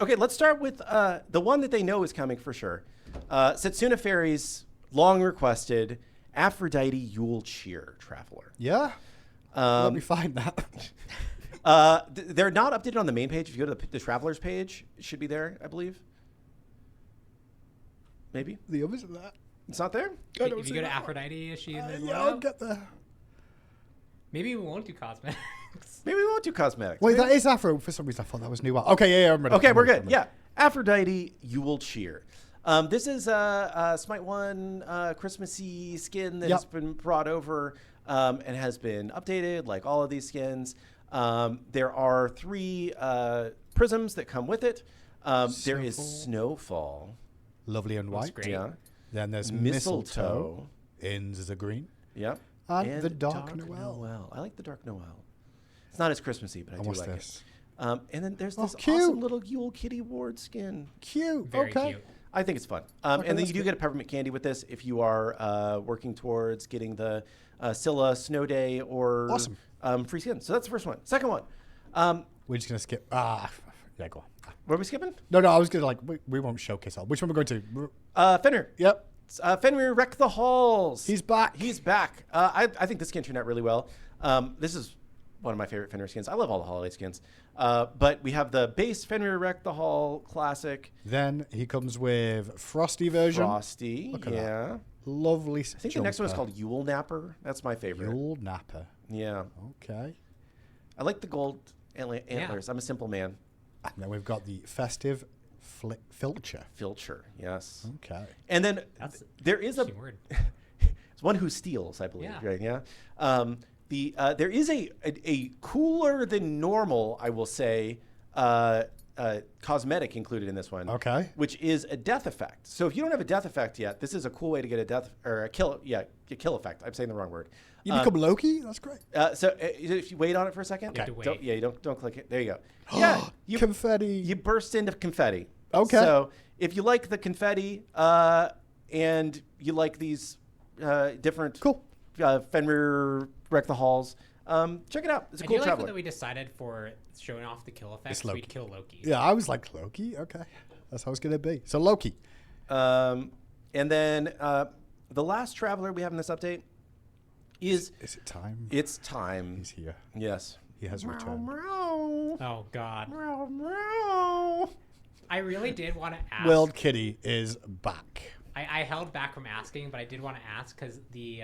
[SPEAKER 3] Okay, let's start with the one that they know is coming for sure. Setsuna Fairy's long requested Aphrodite Yule Cheer Traveler.
[SPEAKER 1] Yeah. Let me find that.
[SPEAKER 3] They're not updated on the main page. If you go to the Travelers page, it should be there, I believe. Maybe.
[SPEAKER 1] The others of that.
[SPEAKER 3] It's not there?
[SPEAKER 2] If you go to Aphrodite, is she in the
[SPEAKER 1] Yeah, I'll
[SPEAKER 2] logo?
[SPEAKER 1] get there.
[SPEAKER 2] Maybe we won't do cosmetics.
[SPEAKER 3] Maybe we won't do cosmetics.
[SPEAKER 1] Wait, that is Afro. For some reason, I thought that was new. Okay, yeah, I'm ready.
[SPEAKER 3] Okay,
[SPEAKER 1] I'm
[SPEAKER 3] we're
[SPEAKER 1] ready,
[SPEAKER 3] good.
[SPEAKER 1] I'm
[SPEAKER 3] Yeah.
[SPEAKER 1] ready.
[SPEAKER 3] Aphrodite Yule Cheer. This is a Smite 1 Christmassy skin that has been brought over and has been updated, like all of these skins. There are 3 prisms that come with it. There is Snowfall.
[SPEAKER 1] Lovely and white.
[SPEAKER 2] great.
[SPEAKER 3] Yeah.
[SPEAKER 1] Then there's
[SPEAKER 3] Mistletoe.
[SPEAKER 1] in the green.
[SPEAKER 3] Yep.
[SPEAKER 1] And the Dark Noel.
[SPEAKER 3] I like the Dark Noel. It's not as Christmassy, but I do
[SPEAKER 1] what's
[SPEAKER 3] like
[SPEAKER 1] this?
[SPEAKER 3] it. And then there's this
[SPEAKER 1] cute.
[SPEAKER 3] awesome little Yule Kitty Ward skin.
[SPEAKER 1] Cute.
[SPEAKER 2] Very
[SPEAKER 1] okay.
[SPEAKER 2] cute.
[SPEAKER 3] I think it's fun. And then
[SPEAKER 1] that's
[SPEAKER 3] you do
[SPEAKER 1] good.
[SPEAKER 3] get a peppermint candy with this if you are working towards getting the Scylla Snow Day or
[SPEAKER 1] Awesome.
[SPEAKER 3] free skin. So that's the first one. Second one.
[SPEAKER 1] We're just gonna skip. Yeah, go on.
[SPEAKER 3] What are we skipping?
[SPEAKER 1] No, I was gonna we won't showcase all. Which one we're going to?
[SPEAKER 3] Fenrir.
[SPEAKER 1] Yep.
[SPEAKER 3] Fenrir Wreck the Halls.
[SPEAKER 1] He's back.
[SPEAKER 3] He's back. I think this skin turned out really well. This is one of my favorite Fenrir skins. I love all the holiday skins. But we have the base Fenrir Wreck the Hall classic.
[SPEAKER 1] Then he comes with Frosty version.
[SPEAKER 3] Frosty.
[SPEAKER 1] Look at
[SPEAKER 3] yeah.
[SPEAKER 1] that. Lovely.
[SPEAKER 3] I think the next one is called Yule Napper. That's my favorite.
[SPEAKER 1] Yule Napper.
[SPEAKER 3] Yeah.
[SPEAKER 1] Okay.
[SPEAKER 3] I like the gold antlers. I'm a simple man.
[SPEAKER 1] And then we've got the festive filcher.
[SPEAKER 3] Filcher, yes.
[SPEAKER 1] Okay.
[SPEAKER 3] And then
[SPEAKER 2] That's
[SPEAKER 3] there is a
[SPEAKER 2] interesting word.
[SPEAKER 3] it's one who steals, I believe.
[SPEAKER 2] Yeah.
[SPEAKER 3] Right? Yeah. There is a cooler than normal, I will say, cosmetic included in this one.
[SPEAKER 1] Okay.
[SPEAKER 3] Which is a death effect. So if you don't have a death effect yet, this is a cool way to get a death or a kill. Yeah, a kill effect. I'm saying the wrong word.
[SPEAKER 1] You become Loki? That's great.
[SPEAKER 3] So if you wait on it for a second,
[SPEAKER 2] You have to wait.
[SPEAKER 3] you don't click it. There you go. Yeah,
[SPEAKER 1] Confetti.
[SPEAKER 3] You burst into confetti.
[SPEAKER 1] Okay.
[SPEAKER 3] So if you like the confetti and you like these different
[SPEAKER 1] Cool.
[SPEAKER 3] Fenrir Wreck the Halls, check it out. It's a
[SPEAKER 2] I
[SPEAKER 3] cool
[SPEAKER 2] do like
[SPEAKER 3] traveler.
[SPEAKER 2] that we decided for showing off the kill effects,
[SPEAKER 1] Loki.
[SPEAKER 2] we'd kill Loki.
[SPEAKER 1] Yeah, I was like, Loki? Okay. That's how it's going to be. So Loki.
[SPEAKER 3] And then the last traveler we have in this update is
[SPEAKER 1] Is it time?
[SPEAKER 3] it's time.
[SPEAKER 1] He's here.
[SPEAKER 3] Yes.
[SPEAKER 1] He has returned.
[SPEAKER 2] Oh God. I really did want to ask.
[SPEAKER 1] World Kitty is back.
[SPEAKER 2] I held back from asking, but I did want to ask because the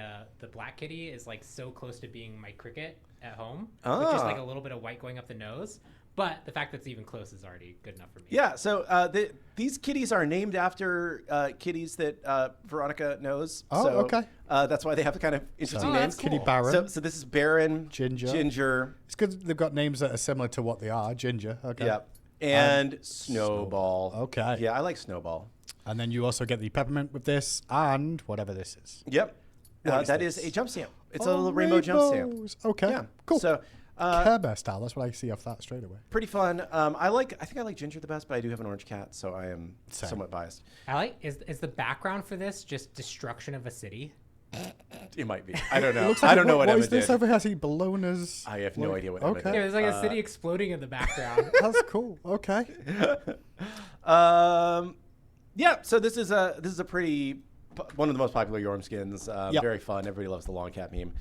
[SPEAKER 2] black kitty is like so close to being my cricket at home, with just like a little bit of white going up the nose. But the fact that it's even close is already good enough for me.
[SPEAKER 3] Yeah, so these kitties are named after kitties that Veronica knows.
[SPEAKER 1] Oh,
[SPEAKER 3] so,
[SPEAKER 1] okay.
[SPEAKER 3] That's why they have kind of interesting names.
[SPEAKER 2] that's cool.
[SPEAKER 1] Kitty Baron.
[SPEAKER 3] So this is Baron,
[SPEAKER 1] Ginger. It's good they've got names that are similar to what they are. Ginger. Okay.
[SPEAKER 3] Yeah. And Snowball.
[SPEAKER 1] Okay.
[SPEAKER 3] Yeah, I like Snowball.
[SPEAKER 1] And then you also get the peppermint with this and whatever this is.
[SPEAKER 3] Yep.
[SPEAKER 1] What is
[SPEAKER 3] That
[SPEAKER 1] this?
[SPEAKER 3] is a jump stamp. It's a little rainbow jump stamp.
[SPEAKER 1] rainbows. Okay.
[SPEAKER 3] Yeah.
[SPEAKER 1] Cool.
[SPEAKER 3] So
[SPEAKER 1] Care Bear style. That's what I see off that straight away.
[SPEAKER 3] pretty fun. I think I like Ginger the best, but I do have an orange cat, so I am
[SPEAKER 1] Same.
[SPEAKER 3] somewhat biased.
[SPEAKER 2] I like is the background for this just destruction of a city?
[SPEAKER 3] It might be. I don't know.
[SPEAKER 1] Looks like
[SPEAKER 3] I don't know what
[SPEAKER 1] is
[SPEAKER 3] Emma
[SPEAKER 1] this
[SPEAKER 3] did.
[SPEAKER 1] over here? I see ballonas.
[SPEAKER 3] I have no idea what Emma
[SPEAKER 1] Okay.
[SPEAKER 3] did.
[SPEAKER 2] Yeah, there's like a city exploding in the background.
[SPEAKER 1] That's cool. Okay.
[SPEAKER 3] Yeah. So this is a pretty one of the most popular Yorm skins.
[SPEAKER 1] Yep.
[SPEAKER 3] Very fun. Everybody loves the long cat meme.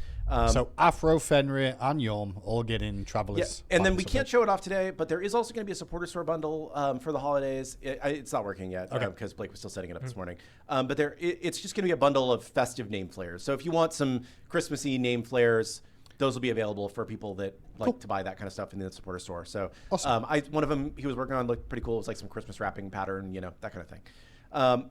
[SPEAKER 1] So Afro, Fenrir, and Yorm all getting Travelers.
[SPEAKER 3] And then we can't show it off today, but there is also going to be a supporter store bundle for the holidays. It's not working yet because Blake was still setting it up this morning. But it's just going to be a bundle of festive name flares. So if you want some Christmassy name flares, those will be available for people that like to buy that kind of stuff in the supporter store. So
[SPEAKER 1] awesome.
[SPEAKER 3] One of them he was working on looked pretty cool. It was like some Christmas wrapping pattern, that kind of thing.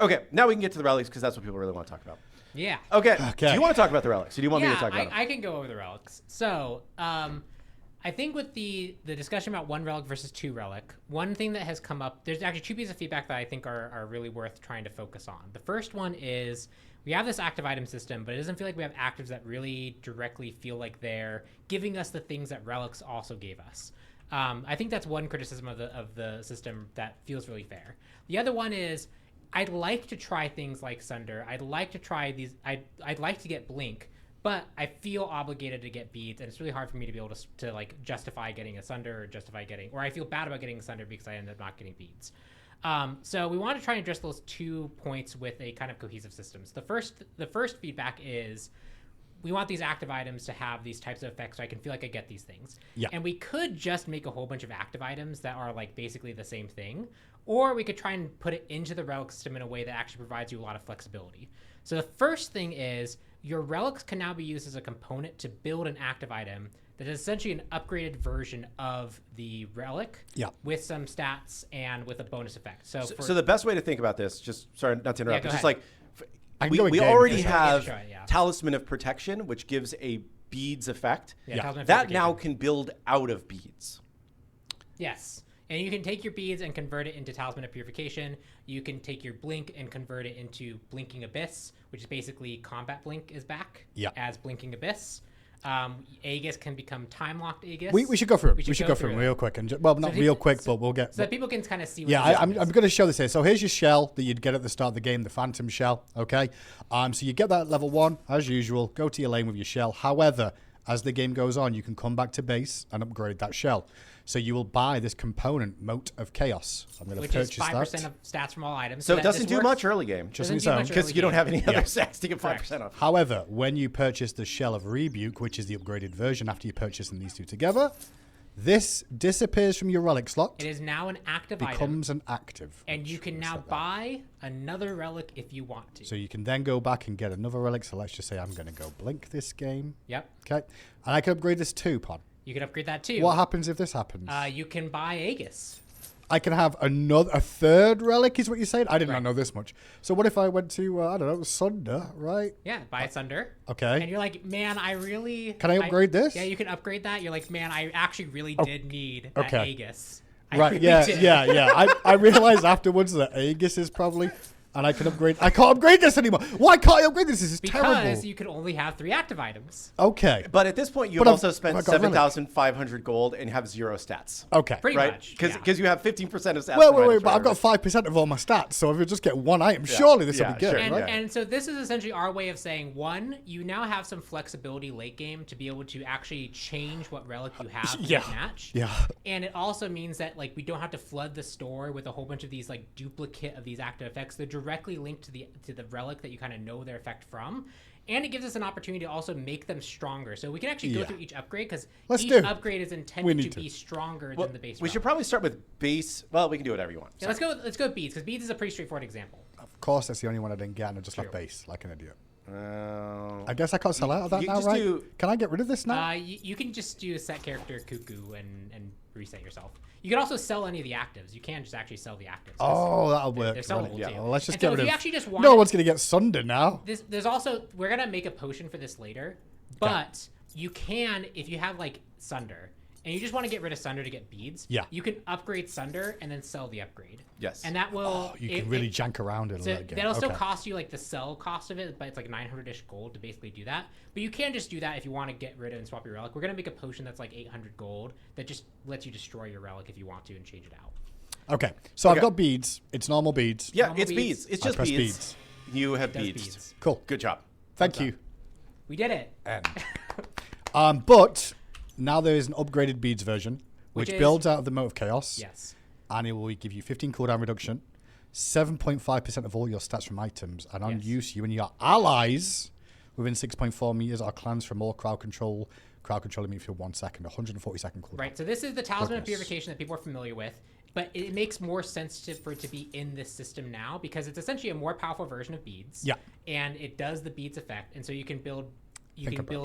[SPEAKER 3] Okay, now we can get to the relics because that's what people really want to talk about.
[SPEAKER 2] Yeah.
[SPEAKER 3] Okay. Do you want to talk about the relics? Or do you want me to talk about them?
[SPEAKER 2] I can go over the relics. So, I think with the discussion about one relic versus two relic, one thing that has come up, there's actually two pieces of feedback that I think are really worth trying to focus on. The first one is we have this active item system, but it doesn't feel like we have actives that really directly feel like they're giving us the things that relics also gave us. I think that's one criticism of the system that feels really fair. The other one is I'd like to try things like Sunder. I'd like to try these. I'd like to get Blink, but I feel obligated to get beads, and it's really hard for me to be able to like justify getting a Sunder or I feel bad about getting a Sunder because I end up not getting beads. So we want to try and address those 2 points with a kind of cohesive system. So the first feedback is we want these active items to have these types of effects so I can feel like I get these things.
[SPEAKER 1] Yeah.
[SPEAKER 2] And we could just make a whole bunch of active items that are like basically the same thing, or we could try and put it into the relic system in a way that actually provides you a lot of flexibility. So the first thing is your relics can now be used as a component to build an active item that is essentially an upgraded version of the relic with some stats and with a bonus effect. So
[SPEAKER 3] the best way to think about this, just sorry not to interrupt,
[SPEAKER 2] go
[SPEAKER 3] but just
[SPEAKER 2] ahead.
[SPEAKER 3] like we already have Talisman of Protection, which gives a beads effect. That now can build out of beads.
[SPEAKER 2] Yes. And you can take your beads and convert it into Talisman of Purification. You can take your Blink and convert it into Blinking Abyss, which is basically Combat Blink is back as Blinking Abyss. Aegis can become time-locked Aegis.
[SPEAKER 1] We should go through it. We should go through it real quick. Not real quick, but we'll get...
[SPEAKER 2] So that people can kind of see what
[SPEAKER 1] I'm going to show this here. So here's your shell that you'd get at the start of the game, the Phantom Shell, okay? So you get that at level 1, as usual. Go to your lane with your shell. However, as the game goes on, you can come back to base and upgrade that shell. So you will buy this component, Moat of Chaos. I'm going to purchase that.
[SPEAKER 2] Which is 5% of stats from all items.
[SPEAKER 3] So it doesn't do much early game.
[SPEAKER 1] Just in zone.
[SPEAKER 3] Because you don't have any other stats to get 5% off.
[SPEAKER 1] However, when you purchase the Shell of Rebuke, which is the upgraded version after you purchase these two together, this disappears from your relic slot.
[SPEAKER 2] It is now an active item.
[SPEAKER 1] Becomes an active.
[SPEAKER 2] And you can now buy another relic if you want to.
[SPEAKER 1] So you can then go back and get another relic. So let's just say I'm going to go Blink this game.
[SPEAKER 2] Yep.
[SPEAKER 1] Okay. And I can upgrade this too, Pon.
[SPEAKER 2] You can upgrade that too.
[SPEAKER 1] What happens if this happens?
[SPEAKER 2] You can buy Aegis.
[SPEAKER 1] I can have a third relic, is what you're saying? I did not know this much. So what if I went to, I don't know, Sunder, right?
[SPEAKER 2] Yeah, buy Sunder.
[SPEAKER 1] Okay.
[SPEAKER 2] And you're like, man, I really...
[SPEAKER 1] Can I upgrade this?
[SPEAKER 2] Yeah, you can upgrade that. You're like, man, I actually really did need that Aegis.
[SPEAKER 1] Right, I realized afterwards that Aegis is probably... And I can upgrade. I can't upgrade this anymore. Why can't I upgrade this? This is terrible.
[SPEAKER 2] Because you can only have 3 active items.
[SPEAKER 1] Okay.
[SPEAKER 3] But at this point, you've also spent 7,500 gold and have 0 stats.
[SPEAKER 1] Okay.
[SPEAKER 2] Pretty much.
[SPEAKER 3] Because you have 15% of stats.
[SPEAKER 1] Wait, but I've got 5% of all my stats. So if you just get one item, surely this will be good, right?
[SPEAKER 2] And so this is essentially our way of saying, one, you now have some flexibility late game to be able to actually change what relic you have in the match.
[SPEAKER 1] Yeah.
[SPEAKER 2] And it also means that like we don't have to flood the store with a whole bunch of these like duplicate of these active effects. They're directly linked to the relic that you kind of know their effect from, and it gives us an opportunity to also make them stronger. So we can actually go through each upgrade because each upgrade is intended to be stronger than the base.
[SPEAKER 3] We should probably start with base. Well, we can do whatever you want.
[SPEAKER 2] Yeah, let's go with beads because beads is a pretty straightforward example.
[SPEAKER 1] Of course, that's the only one I didn't get, and I just left base like an idiot. I guess I can't sell out of that now, right? Can I get rid of this now?
[SPEAKER 2] You can just do a set character cuckoo and reset yourself. You can also sell any of the actives. You can just actually sell the actives.
[SPEAKER 1] Oh, that'll work.
[SPEAKER 2] They're sellable too.
[SPEAKER 1] Well, let's just get rid of.
[SPEAKER 2] Actually just
[SPEAKER 1] no one's gonna get Sunder now.
[SPEAKER 2] There's also we're gonna make a potion for this later, but you can if you have like Sunder. And you just want to get rid of Sunder to get beads. Yeah. You can upgrade Sunder and then sell the upgrade.
[SPEAKER 3] Yes.
[SPEAKER 2] And that will...
[SPEAKER 1] you can really jank around it a little bit.
[SPEAKER 2] That'll still cost you like the sell cost of it, but it's like 900-ish gold to basically do that. But you can just do that if you want to get rid of and swap your relic. We're going to make a potion that's like 800 gold that just lets you destroy your relic if you want to and change it out.
[SPEAKER 1] Okay. So I've got beads. It's normal beads.
[SPEAKER 3] Yeah, it's beads. It's just beads. You have beads.
[SPEAKER 1] Cool.
[SPEAKER 3] Good job.
[SPEAKER 1] Thank you.
[SPEAKER 2] We did it.
[SPEAKER 1] But now there is an upgraded beads version. Which builds out of the Moat of Chaos.
[SPEAKER 2] Yes.
[SPEAKER 1] And it will give you 15 cooldown reduction. 7.5% of all your stats from items, and on
[SPEAKER 2] Yes.
[SPEAKER 1] use, you and your allies within 6.4 meters are cleansed from all crowd control. Crowd control immediately for 1 second, 140-second cooldown.
[SPEAKER 2] Right. So this is the Talisman of
[SPEAKER 1] Goodness.
[SPEAKER 2] Purification that people are familiar with, but it makes more sense for it to be in this system now because it's essentially a more powerful version of beads.
[SPEAKER 1] Yeah.
[SPEAKER 2] And it does the beads effect, and so you can build.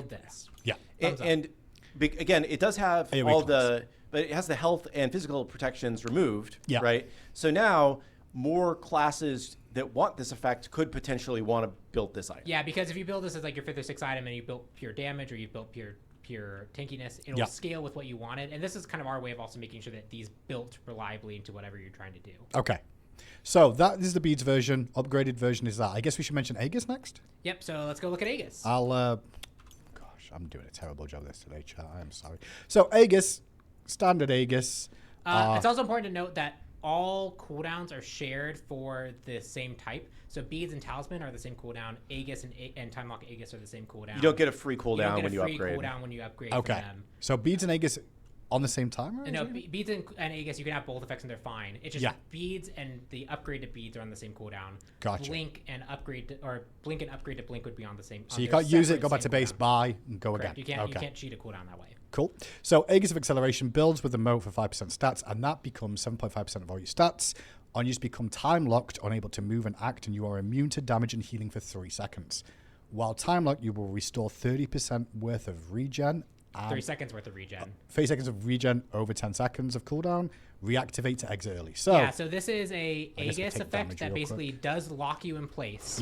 [SPEAKER 2] This.
[SPEAKER 1] Yeah.
[SPEAKER 3] Again, it does have
[SPEAKER 1] AoE
[SPEAKER 3] all
[SPEAKER 1] cleanse.
[SPEAKER 3] but it has the health and physical protections removed,
[SPEAKER 1] Yeah.
[SPEAKER 3] right? So now more classes that want this effect could potentially want to build this item.
[SPEAKER 2] Yeah, because if you build this as like your 5th or 6th item and you built pure damage or you built pure tankiness, it'll scale with what you wanted. And this is kind of our way of also making sure that these built reliably into whatever you're trying to do.
[SPEAKER 1] Okay. So that is the beads version. Upgraded version is that. I guess we should mention Aegis next.
[SPEAKER 2] Yep, so let's go look at Aegis.
[SPEAKER 1] Gosh, I'm doing a terrible job of this today, chat. I'm sorry. So Aegis, standard Aegis.
[SPEAKER 2] It's also important to note that all cooldowns are shared for the same type. So beads and talisman are the same cooldown. Aegis and time lock Aegis are the same cooldown.
[SPEAKER 3] You don't get a free
[SPEAKER 2] You don't
[SPEAKER 3] cooldown
[SPEAKER 2] get
[SPEAKER 3] when
[SPEAKER 2] a
[SPEAKER 3] you
[SPEAKER 2] free
[SPEAKER 3] upgrade.
[SPEAKER 2] cooldown when you upgrade
[SPEAKER 1] Okay.
[SPEAKER 2] from them.
[SPEAKER 1] So beads and Aegis on the same time? Or
[SPEAKER 2] No,
[SPEAKER 1] is it?
[SPEAKER 2] beads and Aegis, you can have both effects and they're fine. It's just beads and the upgrade to beads are on the same cooldown.
[SPEAKER 1] Gotcha.
[SPEAKER 2] Blink and upgrade to blink would be on the same.
[SPEAKER 1] So you can't use it, go back to base,
[SPEAKER 2] cooldown.
[SPEAKER 1] buy, and go
[SPEAKER 2] Correct.
[SPEAKER 1] again.
[SPEAKER 2] You can't cheat a cooldown that way.
[SPEAKER 1] Cool. So Aegis of Acceleration builds with the moat for 5% stats, and that becomes 7.5% of all your stats. On use become time locked, unable to move and act, and you are immune to damage and healing for 3 seconds. While time locked, you will restore 30% worth of regen.
[SPEAKER 2] 30 seconds worth of regen.
[SPEAKER 1] 30 seconds of regen over 10 seconds of cooldown. Reactivate to exit early. So
[SPEAKER 2] Yeah, so this is a
[SPEAKER 1] I guess we'll
[SPEAKER 2] Aegis
[SPEAKER 1] take
[SPEAKER 2] effect
[SPEAKER 1] damage
[SPEAKER 2] that
[SPEAKER 1] real
[SPEAKER 2] basically does lock you in place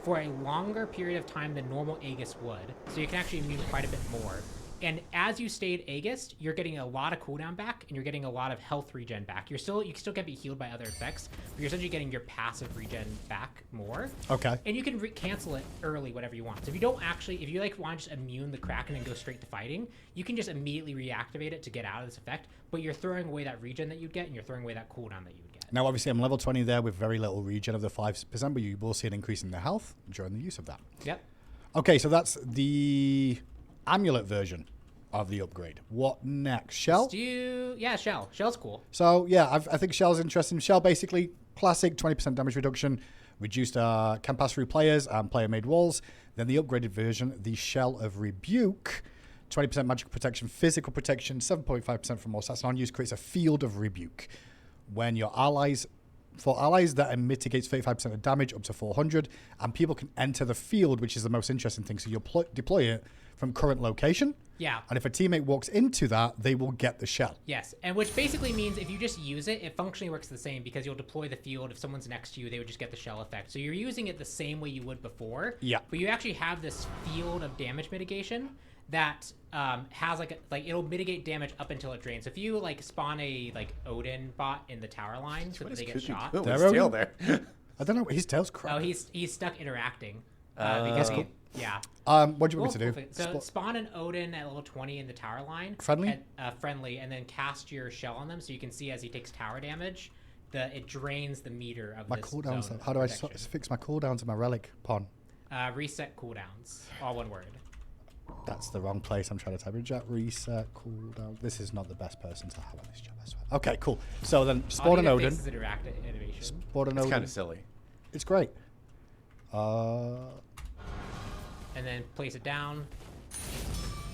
[SPEAKER 2] for a longer period of time than normal Aegis would. So you can actually immune quite a bit more. And as you stayed Aegis, you're getting a lot of cooldown back, and you're getting a lot of health regen back. You still can be healed by other effects, but you're essentially getting your passive regen back more.
[SPEAKER 1] Okay.
[SPEAKER 2] And you can cancel it early, whatever you want. So if you don't actually, if you like want to just immune the Kraken and go straight to fighting, you can just immediately reactivate it to get out of this effect. But you're throwing away that regen that you'd get, and you're throwing away that cooldown that you would get.
[SPEAKER 1] Now, obviously, I'm level 20 there with very little regen of the 5%, but you will see an increase in the health during the use of that.
[SPEAKER 2] Yep.
[SPEAKER 1] Okay, so that's the amulet version of the upgrade. What next? Shell?
[SPEAKER 2] Shell. Shell's cool.
[SPEAKER 1] So, yeah, I think Shell's interesting. Shell, basically, classic 20% damage reduction, reduced can pass through players and player-made walls. Then the upgraded version, the Shell of Rebuke, 20% magical protection, physical protection, 7.5% from more stats. On use creates a field of rebuke. When your allies, for allies, that mitigates 35% of damage up to 400, and people can enter the field, which is the most interesting thing. So you'll deploy it from current location.
[SPEAKER 2] Yeah.
[SPEAKER 1] And if a teammate walks into that, they will get the shell.
[SPEAKER 2] Yes, and which basically means if you just use it, it functionally works the same because you'll deploy the field. If someone's next to you, they would just get the shell effect. So you're using it the same way you would before.
[SPEAKER 1] Yeah.
[SPEAKER 2] But you actually have this field of damage mitigation that has like it'll mitigate damage up until it drains. So if you like spawn a Odin bot in the tower line so that they get shot.
[SPEAKER 3] With
[SPEAKER 1] There,
[SPEAKER 3] his tail
[SPEAKER 1] Odin?
[SPEAKER 3] there.
[SPEAKER 1] I don't know. His tail's crap.
[SPEAKER 2] Oh, he's stuck interacting because yeah.
[SPEAKER 1] What do you want me to do?
[SPEAKER 2] So spawn an Odin at level 20 in the tower line.
[SPEAKER 1] Friendly?
[SPEAKER 2] Friendly, and then cast your shell on them so you can see as he takes tower damage, it drains the meter of
[SPEAKER 1] My
[SPEAKER 2] this
[SPEAKER 1] cooldowns.
[SPEAKER 2] zone
[SPEAKER 1] How do I
[SPEAKER 2] protection.
[SPEAKER 1] fix my cooldowns in my relic pawn?
[SPEAKER 2] Reset cooldowns, all one word.
[SPEAKER 1] That's the wrong place. I'm trying to type in chat. Reset cooldown. This is not the best person to have on this job. I swear. Okay, cool. So then spawn an Odin.
[SPEAKER 2] Innovation.
[SPEAKER 1] Spawn an
[SPEAKER 3] It's
[SPEAKER 1] Odin.
[SPEAKER 3] kind of silly.
[SPEAKER 1] It's great.
[SPEAKER 2] And then place it down.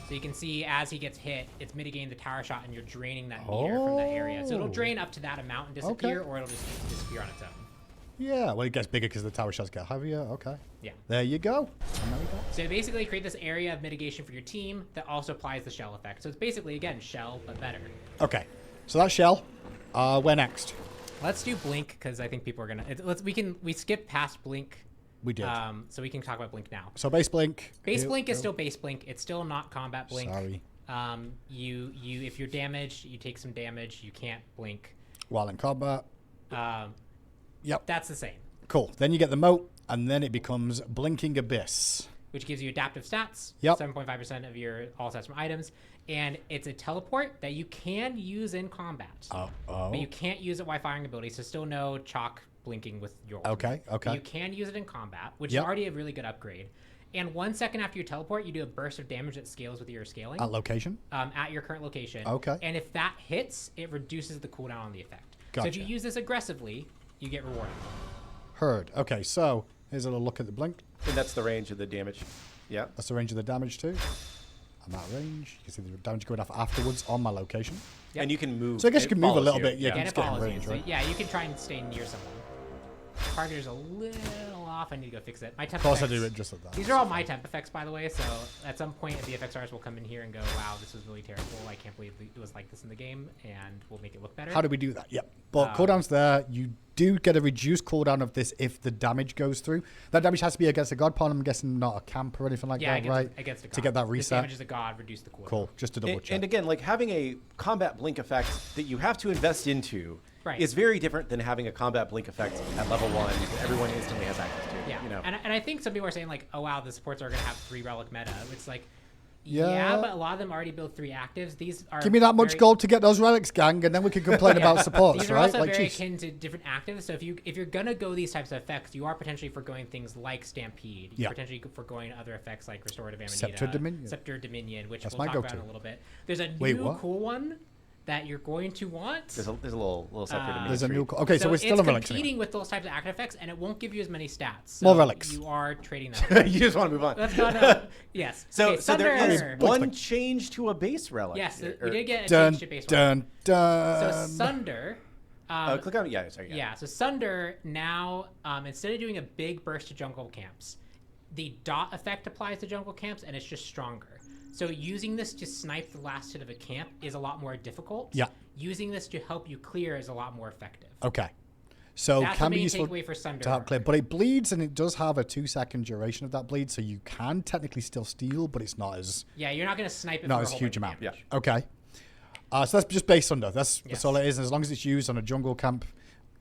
[SPEAKER 2] So you can see as he gets hit, it's mitigating the tower shot and you're draining that meter from that area. So it'll drain up to that amount and disappear, or it'll just disappear on its own.
[SPEAKER 1] Yeah, well, it gets bigger because the tower shots get heavier. Okay.
[SPEAKER 2] Yeah.
[SPEAKER 1] There you go. And there we go.
[SPEAKER 2] So basically create this area of mitigation for your team that also applies the shell effect. So it's basically, again, shell, but better.
[SPEAKER 1] Okay. So that's shell. Where next?
[SPEAKER 2] Let's do blink because I think people are gonna. We skip past blink.
[SPEAKER 1] We did.
[SPEAKER 2] So we can talk about blink now.
[SPEAKER 1] So base blink.
[SPEAKER 2] Base blink is still base blink. It's still not combat blink.
[SPEAKER 1] Sorry.
[SPEAKER 2] If you're damaged, you take some damage. You can't blink.
[SPEAKER 1] While in combat. Yep.
[SPEAKER 2] That's the same.
[SPEAKER 1] Cool. Then you get the moat, and then it becomes blinking abyss.
[SPEAKER 2] Which gives you adaptive stats.
[SPEAKER 1] Yep.
[SPEAKER 2] 7.5% of your all stats from items. And it's a teleport that you can use in combat. But you can't use it while firing abilities, so still no chalk blinking with your ultimate.
[SPEAKER 1] Okay.
[SPEAKER 2] But you can use it in combat, which is already a really good upgrade. And 1 second after you teleport, you do a burst of damage that scales with your scaling.
[SPEAKER 1] At location?
[SPEAKER 2] At your current location.
[SPEAKER 1] Okay.
[SPEAKER 2] And if that hits, it reduces the cooldown on the effect.
[SPEAKER 1] Gotcha.
[SPEAKER 2] So if you use this aggressively, you get rewarded.
[SPEAKER 1] Heard. Okay, so here's a little look at the blink.
[SPEAKER 3] And that's the range of the damage. Yeah.
[SPEAKER 1] That's the range of the damage too. I'm out of range. You can see the damage going off afterwards on my location.
[SPEAKER 3] Yep. And you can move.
[SPEAKER 1] So I guess you can move a little bit.
[SPEAKER 2] Yeah,
[SPEAKER 1] Yeah,
[SPEAKER 2] and
[SPEAKER 1] just
[SPEAKER 2] it
[SPEAKER 1] get in
[SPEAKER 2] follows
[SPEAKER 1] range,
[SPEAKER 2] you.
[SPEAKER 1] right?
[SPEAKER 2] So, yeah, you can try and stay near someone. Targeter's a little off. I need to go fix it. My temp
[SPEAKER 1] Of course, I
[SPEAKER 2] effects,
[SPEAKER 1] do it just like that.
[SPEAKER 2] These are all my temp effects, by the way. So at some point, the FXRs will come in here and go, "Wow, this was really terrible. I can't believe it was like this in the game," and we'll make it look better.
[SPEAKER 1] How do we do that? Yep. But cooldown's there. You do get a reduced cooldown of this if the damage goes through. That damage has to be against a god pawn. I'm guessing not a camp or anything like that, right?
[SPEAKER 2] Against a god.
[SPEAKER 1] To get that
[SPEAKER 2] This
[SPEAKER 1] reset.
[SPEAKER 2] damage is a god, reduce the cooldown.
[SPEAKER 1] Cool. Just to double check.
[SPEAKER 3] And again, like having a combat blink effect that you have to invest into is very different than having a combat blink effect at level 1 that everyone instantly has access to.
[SPEAKER 2] Yeah.
[SPEAKER 3] You know?
[SPEAKER 2] And I think some people are saying like, "Oh wow, the supports are going to have 3 relic meta." It's like,
[SPEAKER 1] Yeah.
[SPEAKER 2] yeah, but a lot of them already build 3 actives. These are
[SPEAKER 1] Give me that much gold to get those relics, gang, and then we can complain about supports,
[SPEAKER 2] These are
[SPEAKER 1] right?
[SPEAKER 2] also
[SPEAKER 1] Like,
[SPEAKER 2] very
[SPEAKER 1] geez.
[SPEAKER 2] akin to different actives. So if you're gonna go these types of effects, you are potentially foregoing things like Stampede. You're potentially foregoing other effects like Restorative Amanita, Scepter Dominion, which we'll talk about in a little bit. There's a new cool one that you're going to want.
[SPEAKER 3] There's a little Scepter Dominion.
[SPEAKER 1] There's a new. Okay, so we're still on relics.
[SPEAKER 2] It's competing with those types of active effects, and it won't give you as many stats. So
[SPEAKER 1] More relics.
[SPEAKER 2] You are trading them.
[SPEAKER 3] You just want to move on.
[SPEAKER 2] Let's go to yes.
[SPEAKER 3] So there is
[SPEAKER 2] Sunder.
[SPEAKER 3] one change to a base relic.
[SPEAKER 2] Yes, we did get a
[SPEAKER 1] Dun,
[SPEAKER 2] change to base
[SPEAKER 1] dun, dun.
[SPEAKER 2] So Sunder.
[SPEAKER 3] Click on sorry.
[SPEAKER 2] Yeah, so Sunder now, instead of doing a big burst to jungle camps, the dot effect applies to jungle camps, and it's just stronger. So using this to snipe the last hit of a camp is a lot more difficult.
[SPEAKER 1] Yeah.
[SPEAKER 2] Using this to help you clear is a lot more effective.
[SPEAKER 1] Okay. So
[SPEAKER 2] That's
[SPEAKER 1] can
[SPEAKER 2] the
[SPEAKER 1] be
[SPEAKER 2] main
[SPEAKER 1] useful
[SPEAKER 2] takeaway for Sunder.
[SPEAKER 1] to help clear, but it bleeds and it does have a 2-second duration of that bleed, so you can technically still steal, but it's not as
[SPEAKER 2] you're not going to snipe it.
[SPEAKER 1] not
[SPEAKER 2] for
[SPEAKER 1] as
[SPEAKER 2] a whole
[SPEAKER 1] huge
[SPEAKER 2] bunch of
[SPEAKER 1] amount.
[SPEAKER 2] damage.
[SPEAKER 1] Yeah. Okay. So that's just base Sunder. That's all it is. And as long as it's used on a jungle camp,